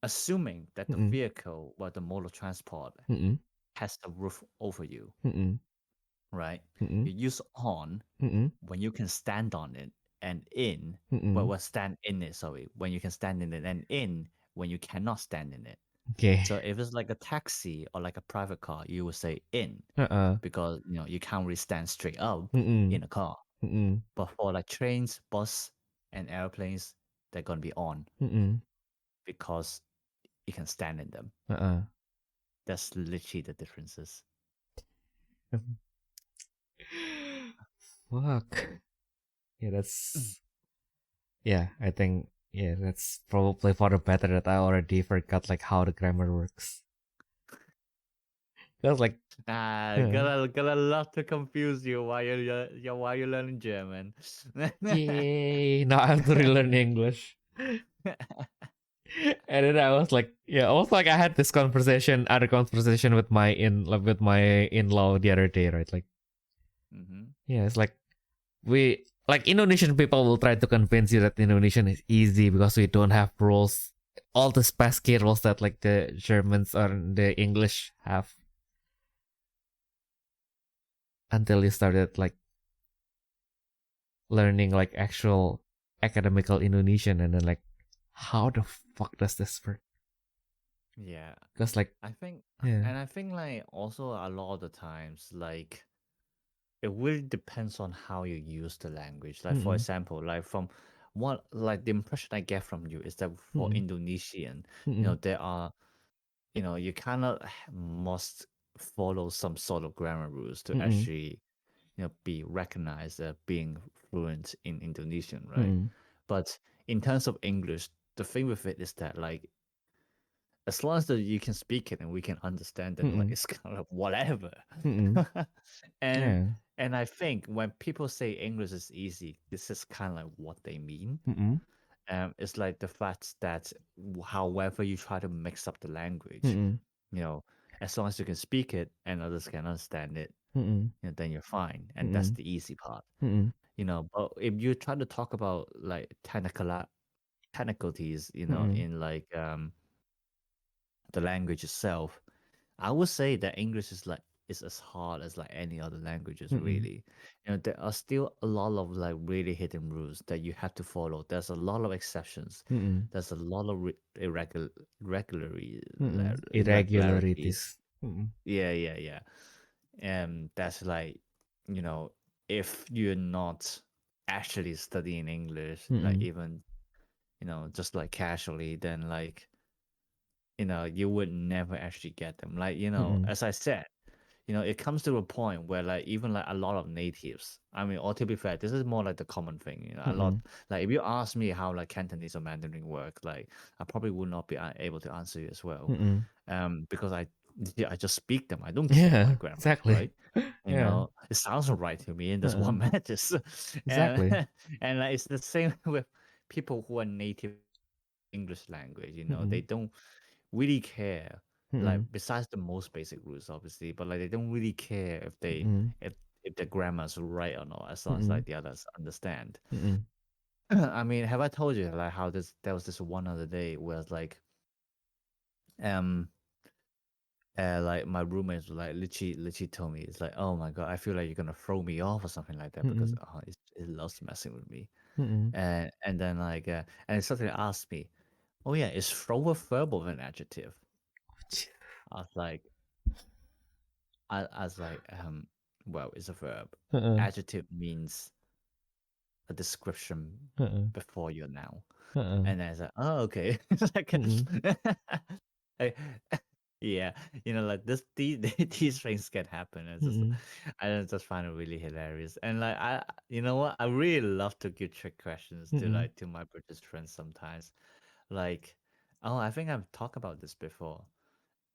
assuming that the Mm-mm. vehicle or the mode of transport Mm-mm. has a roof over you, Mm-mm. right? Mm-mm. You use on Mm-mm. when you can stand on it, and in Mm-mm. well stand in it, sorry, when you can stand in it, and in when you cannot stand in it. Okay. So if it's like a taxi or like a private car, you would say in Uh-uh. because you can't really stand straight up Mm-mm. in a car. Mm-mm. But for like trains, bus, and airplanes, they're gonna be on Mm-mm. because you can stand in them. Uh-uh. That's literally the differences. Fuck. Yeah, I think that's probably for the better that I already forgot like how the grammar works. Cause like Gonna love to confuse you while you're learning German. yay, now I have to relearn English. And then I was like, I had this other conversation with my in-law the other day, right? Like, it's like Indonesian people will try to convince you that Indonesian is easy because we don't have rules, all the pesky rules that like the Germans or the English have. Until you started like learning like actual academical Indonesian, and then like, how the fuck does this work? Yeah. Because like, I think yeah. and I think like also a lot of the times like it really depends on how you use the language. Like for Mm-mm. example, like from what like the impression I get from you is that for Mm-mm. Indonesian, Mm-mm. there are you cannot must follow some sort of grammar rules to Mm-mm. actually be recognized as being fluent in Indonesian, right? Mm-mm. But in terms of English, the thing with it is that like as long as that you can speak it and we can understand it, like Mm-mm. it's kind of whatever. Mm-mm. and Yeah. and I think when people say English is easy, this is kind of like what they mean. Mm-mm. It's like the fact that however you try to mix up the language, Mm-mm. you know, as long as you can speak it and others can understand it, Mm-mm. then you're fine, and that's Mm-mm. the easy part. Mm-mm. But if you try to talk about like technicalities, Mm-mm. in like the language itself, I would say that English is as hard as like any other languages Mm-mm. really. There are still a lot of like really hidden rules that you have to follow. There's a lot of exceptions. Mm-mm. There's a lot of Mm-mm. irregularities. Irregularities. Mm-mm. Yeah, yeah, yeah. And that's like, you know, if you're not actually studying English, like Mm-mm. even, just like casually, then like, you would never actually get them. Like, Mm-mm. as I said, it comes to a point where like even like a lot of natives, I mean, or to be fair, this is more like the common thing, a lot, Mm-mm. like if you ask me how like Cantonese or Mandarin work, like I probably would not be able to answer you as well. Mm-mm. Because I just speak them. I don't care Yeah, about grammar, exactly. right? Yeah. It sounds right to me, and that's what Uh-uh. matters. and Exactly. and like it's the same with people who are native English language. They Mm-mm. don't really care. Like Mm-mm. besides the most basic rules, obviously, but like they don't really care if they Mm-mm. if the grammar's right or not, as long as Mm-mm. like the others understand. Mm-mm. I mean, have I told you like how there was this one other day where it's um like my roommates were like literally told me it's like, oh my god, I feel like you're gonna throw me off or something like that because Mm-mm. it loves messing with me. Mm-mm. And then like and it suddenly asked me, oh yeah, is throw a verb or an adjective? I was like, I was like, well, it's a verb. Uh-uh. Adjective means a description Uh-uh. before your noun. Uh-uh. And then I was like, oh, okay. Like, Mm-mm. I- yeah, like these things can happen. Mm-mm. I just find it really hilarious. And like you know what? I really love to give trick questions to Mm-mm. to my British friends sometimes. Like, oh, I think I've talked about this before.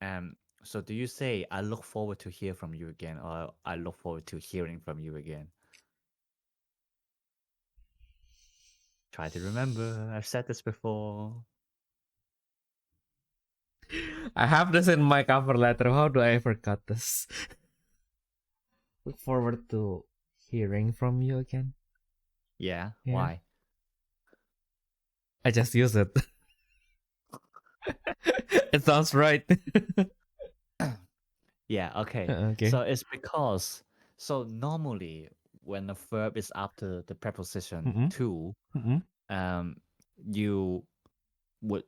Um, So do you say I look forward to hear from you again, or I look forward to hearing from you again? Try to remember. I've said this before. I have this in my cover letter. How do I forget this? Look forward to hearing from you again. Yeah. Yeah. Why? I just use it. It sounds right. Yeah. Okay. Okay. So it's because normally when a verb is after the preposition to, you would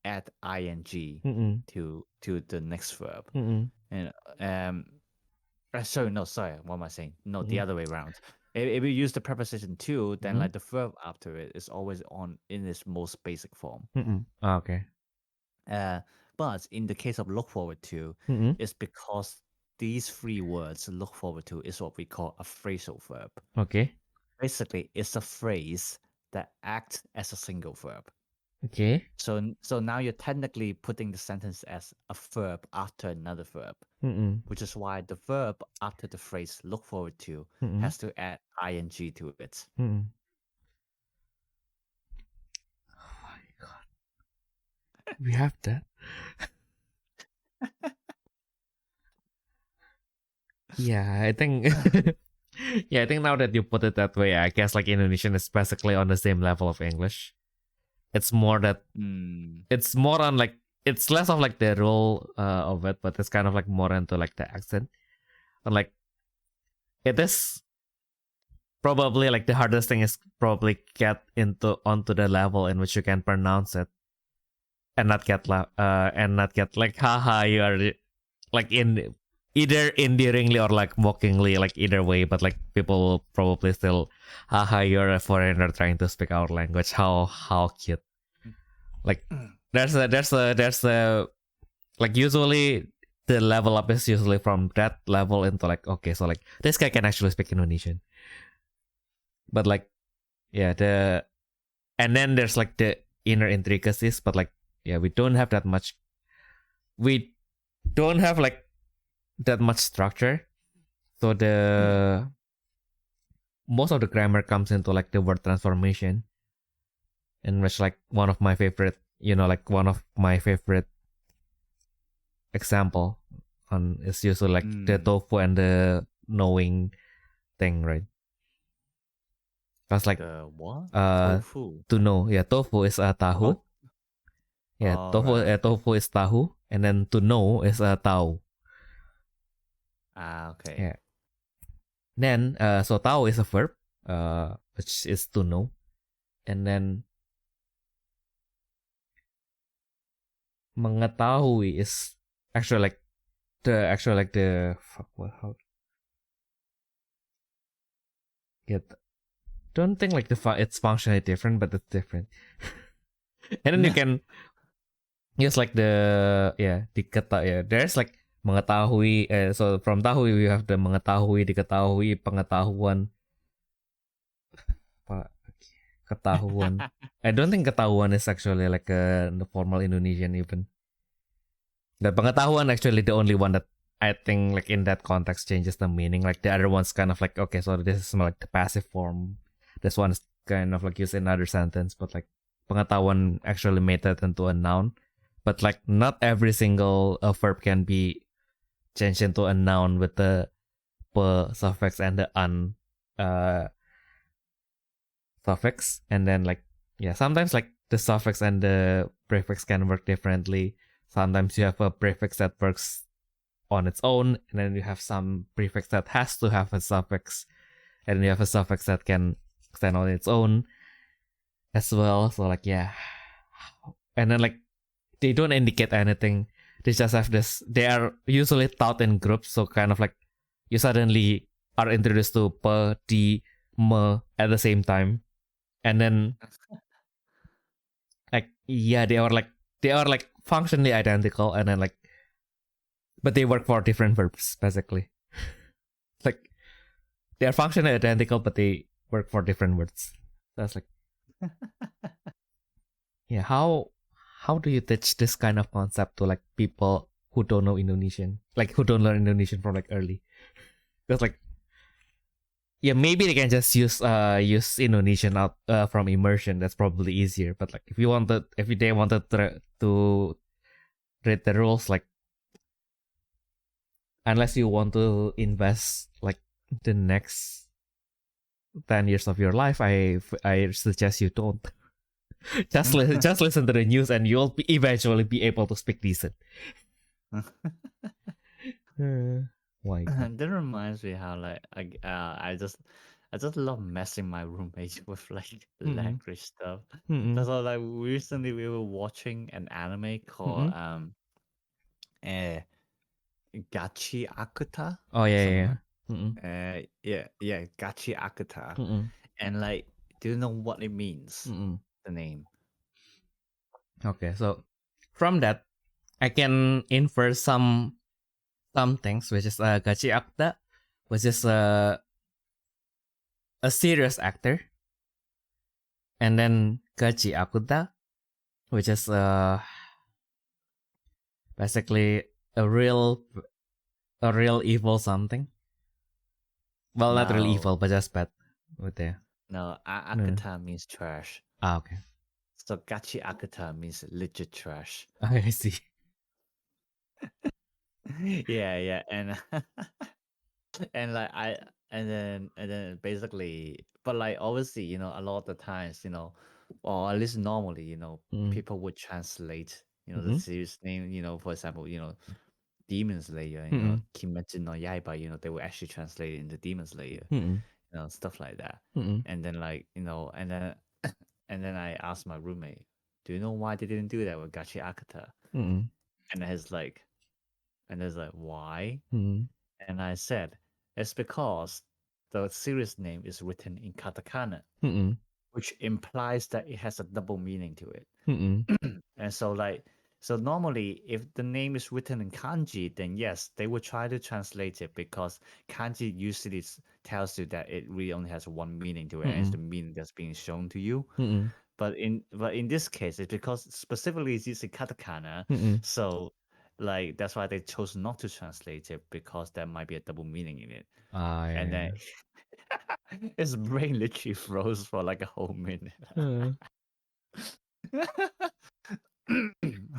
add ing to the next verb, and sorry, what am I saying? No, the other way around. If you use the preposition to, then like the verb after it is always in its most basic form. Okay. But in the case of look forward to, it's because these three words look forward to is what we call a phrasal verb. Okay. Basically, it's a phrase that acts as a single verb. Okay. So now you're technically putting the sentence as a verb after another verb, which is why the verb after the phrase look forward to has to add ing to it. Oh my god. We have that. Yeah, I think yeah, I think now that you put it that way, I guess like Indonesian is basically on the same level of English. It's more that it's more on like it's less of like the role of it, but it's kind of like more into like the accent. And like it is probably like the hardest thing is probably get onto the level in which you can pronounce it and not get like haha you are like in either endearingly or like mockingly, like either way, but like people will probably still haha you're a foreigner trying to speak our language, how cute. Like there's a like usually the level up is usually from that level into like okay, so like this guy can actually speak Indonesian. But like yeah, and then there's like the inner intricacies, but like yeah, we don't have that much like that much structure. So the most of the grammar comes into like the word transformation, in which like one of my favorite example on is usually like the tofu and the knowing thing, right? Because like the what? Tofu. To know, yeah, tofu is a tahu. Oh. Yeah, tofu is tahu, and then to know is a tau. Okay. Yeah. Then so tau is a verb, which is to know, and then mengetahui is actually like the fuck what how. Yeah, don't think like it's functionally different, but it's different. And then you can use like the there's like mengetahui, so from tahu we have the mengetahui, diketahui, pengetahuan, ketahuan. I don't think ketahuan is actually like the formal Indonesian even. The pengetahuan actually the only one that I think like in that context changes the meaning. Like the other one's kind of like okay, so this is like the passive form. This one is kind of like used in another sentence, but like pengetahuan actually made that into a noun. But like not every single verb can be changed into a noun with the pe suffix and the an suffix, and then like yeah, sometimes like the suffix and the prefix can work differently. Sometimes you have a prefix that works on its own, and then you have some prefix that has to have a suffix, and then you have a suffix that can stand on its own as well. So like yeah, and then like they don't indicate anything. They just have this. They are usually taught in groups, so kind of like you suddenly are introduced to pe, di, me at the same time, and then like yeah, they are like functionally identical, and then like but they work for different verbs basically. Like they are functionally identical, but they work for different words. That's like yeah, how do you teach this kind of concept to like people who don't know Indonesian, like who don't learn Indonesian from like early, because like yeah, maybe they can just use Indonesian out from immersion. That's probably easier. But like if they wanted to read the rules, like unless you want to invest like the next 10 years of your life, I suggest you don't. just listen to the news and you'll eventually be able to speak decent. Why? That reminds me how like I just love messing my roommates with like language stuff. So like recently we were watching an anime called Gachi Akuta. Oh yeah. Yeah, Gachi Akuta. And like, do you know what it means? The name. Okay, so from that, I can infer some things, which is Gachi Akta, which is a serious actor, and then Gachi Akuta, which is basically a real evil something. Well, not really evil, but just bad. With the no, Akuta means trash. Ah, okay. So Gachi Akuta means legit trash. I see. Yeah, and and like and then basically, but like obviously, a lot of the times, or at least normally, people would translate, the series name, for example, Demon Slayer, Kimetsu no Yaiba, they will actually translate it into Demon Slayer, stuff like that. And then like, and then and then I asked my roommate, do you know why they didn't do that with Gachi Akata? And it's like, why? And I said, it's because the series name is written in katakana, which implies that it has a double meaning to it. And so normally, if the name is written in kanji, then yes, they would try to translate it because kanji usually tells you that it really only has one meaning to it, and it's the meaning that's being shown to you. But in this case, it's because specifically it's using katakana, so like that's why they chose not to translate it, because there might be a double meaning in it. And then his brain literally froze for like a whole minute.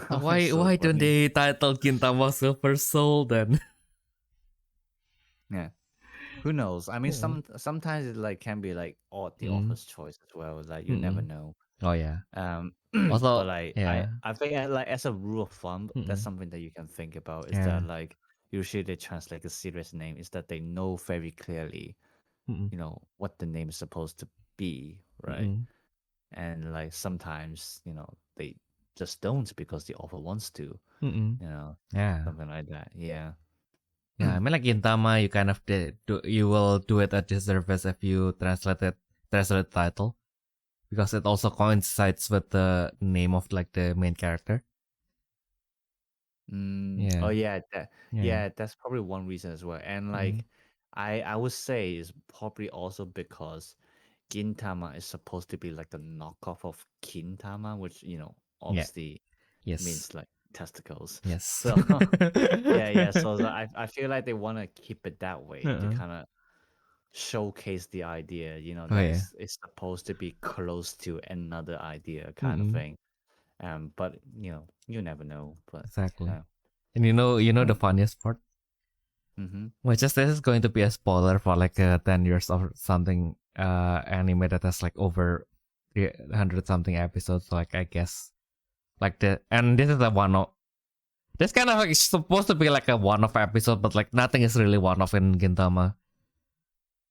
Why don't they title Gintama Silver Soul then? Yeah, who knows? I mean, sometimes it like can be like the author's choice as well. Like you never know. Oh yeah. Also, but like yeah. I think like as a rule of thumb, that's something that you can think about. Is that like usually they translate a serious name is that they know very clearly, what the name is supposed to be, right? And like sometimes they just don't because the author wants to, something like that. Yeah. Yeah, I mean like Gintama, you kind of you will do it a disservice if you translate the title, because it also coincides with the name of like the main character. Oh yeah, that's probably one reason as well. And like I would say is probably also because Gintama is supposed to be like the knockoff of Kintama, which obviously means like testicles. Yes. So yeah. So I feel like they want to keep it that way to kind of showcase the idea, that it's supposed to be close to another idea kind of thing. But you never know. But exactly. And you know the funniest part, which is this is going to be a spoiler for like 10 years or something anime that has like over 300 something episodes. Like I guess like and this is a one-off. This kind of like supposed to be like a one-off episode, but like nothing is really one-off in Gintama,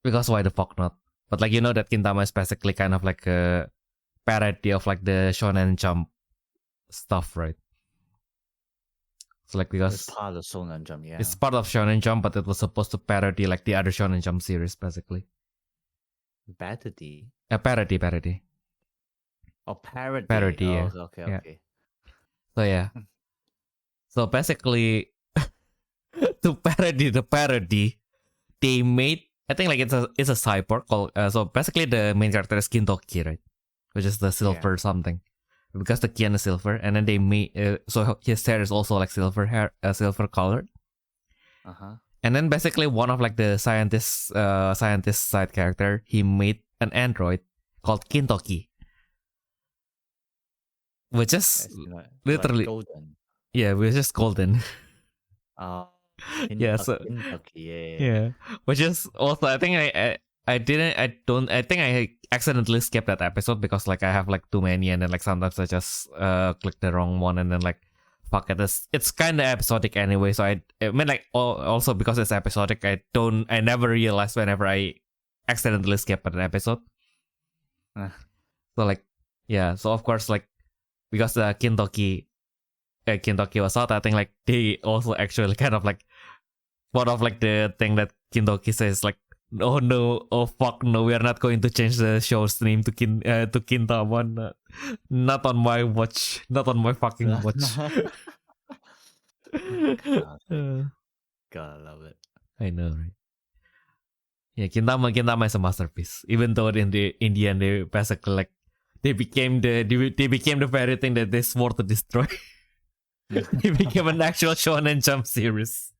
because why the fuck not? But like that Gintama is basically kind of like a parody of like the Shonen Jump stuff, right? So like because it's part of Shonen Jump, yeah. It's part of Shonen Jump, but it was supposed to parody like the other Shonen Jump series, basically. Parody. Parody. Oh, parody. Parody, yeah. Okay. So yeah. So basically, to parody the parody, they made, I think like it's a cyborg called. So basically, the main character is Gintoki, right? Which is the silver something, because the Kian is silver, and then they made so his hair is also like silver hair, silver colored. And then basically one of like the scientist side character, he made an android called Kintoki, which is literally like golden. Yeah, which is golden. Yeah, so Kentucky, yeah, which is also I think I think I accidentally skipped that episode because like I have like too many, and then like sometimes I just click the wrong one, and then like fuck it, it's kind of episodic anyway. So I mean like also because it's episodic, I never realize whenever I accidentally skip an episode. So like yeah, so of course like because the Kintoki was out, I think like they also actually kind of like one of like the thing that Kintoki says like, oh no, oh fuck no, we are not going to change the show's name to Kintamon. Not on my watch, not on my fucking watch. God, I love it. I know, right? Yeah, Kintama is a masterpiece. Even though in the end they basically like they became the very thing that they swore to destroy. It became an actual Shonen Jump series.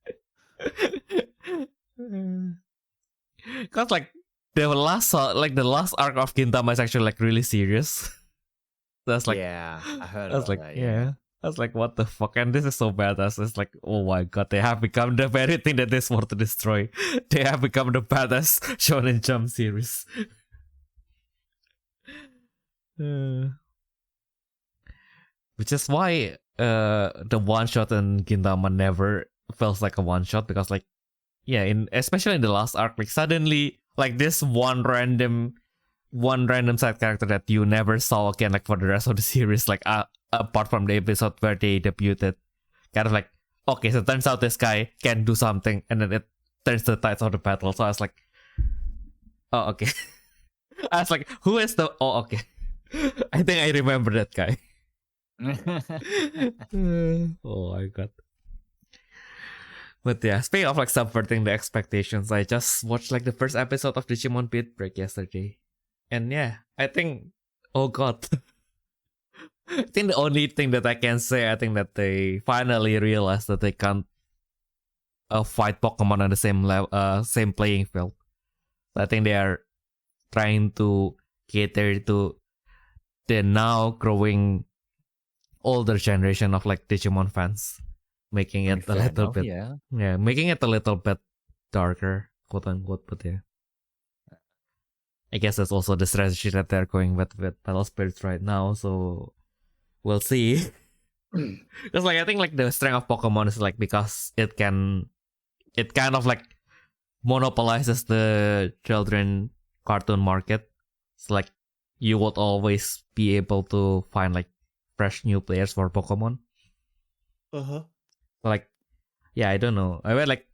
Cause like the last arc of Gintama is actually like really serious. That's like I heard. I was like that, I was like, what the fuck? And this is so badass. It's like, oh my god, they have become the very thing that they swore to destroy. They have become the badass Shonen Jump series. Which is why the one shot in Gintama never feels like a one shot, because like especially in the last arc, like suddenly like this one random side character that you never saw again like for the rest of the series, like apart from the episode where they debuted, kind of like, okay, so it turns out this guy can do something, and then it turns the tides of the battle. So I was like, oh okay. I was like, who is the okay. I think I remember that guy. Oh my god. But yeah, speaking of like subverting the expectations, I just watched like the first episode of Digimon Beat Break yesterday. And yeah, I think, oh god. I think the only thing that I can say, I think that they finally realized that they can't fight Pokemon on the same level, same playing field. I think they are trying to cater to the now growing older generation of like Digimon fans, making it a little bit, making it a little bit darker, quote unquote. But yeah, I guess that's also the strategy that they're going with Battle Spirits right now. So we'll see. Because like I think like the strength of Pokemon is like because it kind of like monopolizes the children cartoon market. It's like you would always be able to find like fresh new players for Pokemon. So like, yeah, I don't know. I mean, like,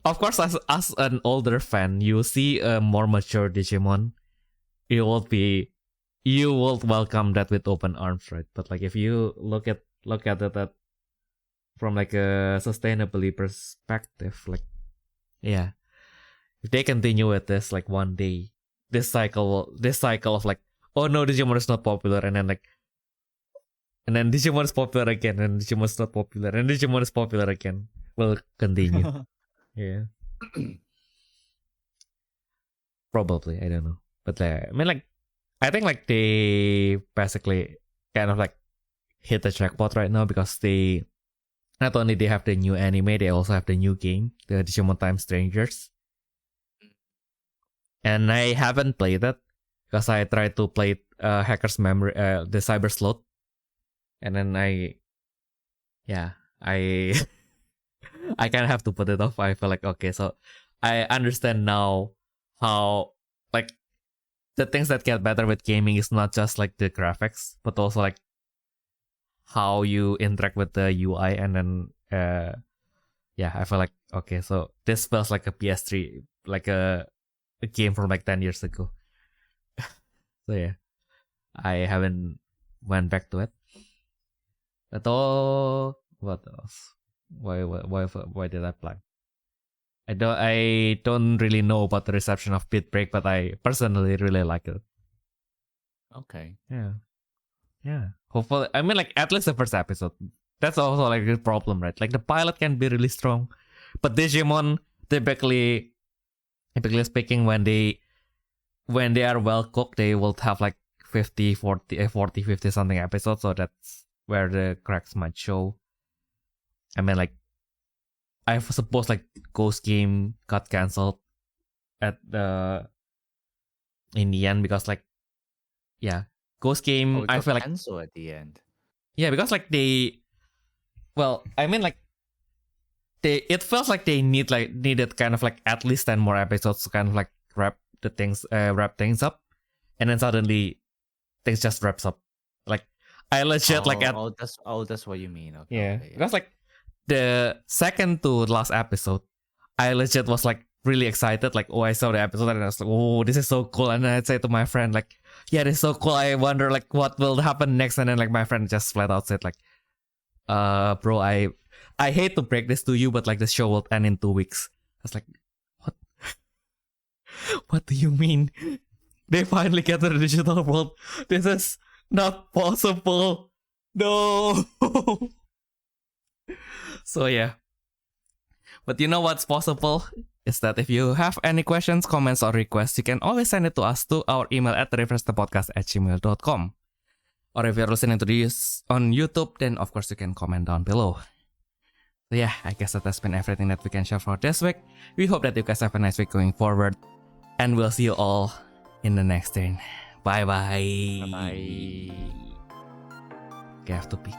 of course, as an older fan, you see a more mature Digimon, you will welcome that with open arms, right? But like, if you look at it from like a sustainability perspective, like, yeah, if they continue with this, like one day, this cycle of like, oh no, Digimon is not popular, and then Digimon is popular again, and Digimon is not popular, and Digimon is popular again, will continue. Yeah. Probably, I don't know. But I mean, like, I think like they basically kind of like hit the jackpot right now, because they not only they have the new anime, they also have the new game, the Digimon Time Strangers. And I haven't played it because I tried to play Hacker's Memory, the Cyber Slot. And then I I kind of have to put it off. I feel like, okay, so I understand now how like the things that get better with gaming is not just like the graphics, but also like how you interact with the UI. And then I feel like, okay, so this feels like a PS3, like a game from like 10 years ago. So yeah, I haven't went back to it. At all. What else? Why did I play? I don't really know about the reception of Beat Break, but I personally really like it. Okay. Yeah. Yeah. Hopefully, I mean, like, at least the first episode. That's also like a problem, right? Like, the pilot can be really strong, but Digimon, typically speaking, when they are well cooked, they will have like 50, 50 something episodes. So that's where the cracks might show. I mean, like, I suppose like Ghost Game got cancelled in the end because, like, yeah, Ghost Game, I feel like cancelled at the end. Yeah, because like I mean, like, it feels like they needed kind of like at least 10 more episodes to kind of like wrap things up, and then suddenly things just wraps up. Like, I legit that's what you mean. Okay, yeah, okay, because like the second to last episode, I legit was like really excited. Like, oh, I saw the episode and I was like, oh, this is so cool. And then I'd say to my friend, like, yeah, this is so cool. I wonder like what will happen next. And then like my friend just flat out said like, bro, I hate to break this to you, but like the show will end in 2 weeks. I was like, what? What do you mean? They finally get to the digital world. This is not possible. No. So yeah. But you know what's possible? Is that if you have any questions, comments, or requests, you can always send it to us to our email at therefreshsteppodcast@gmail.com. Or if you're listening to this on YouTube, then of course you can comment down below. So yeah, I guess that has been everything that we can share for this week. We hope that you guys have a nice week going forward. And we'll see you all in the next turn. Bye bye. Bye. Okay, I have to pee.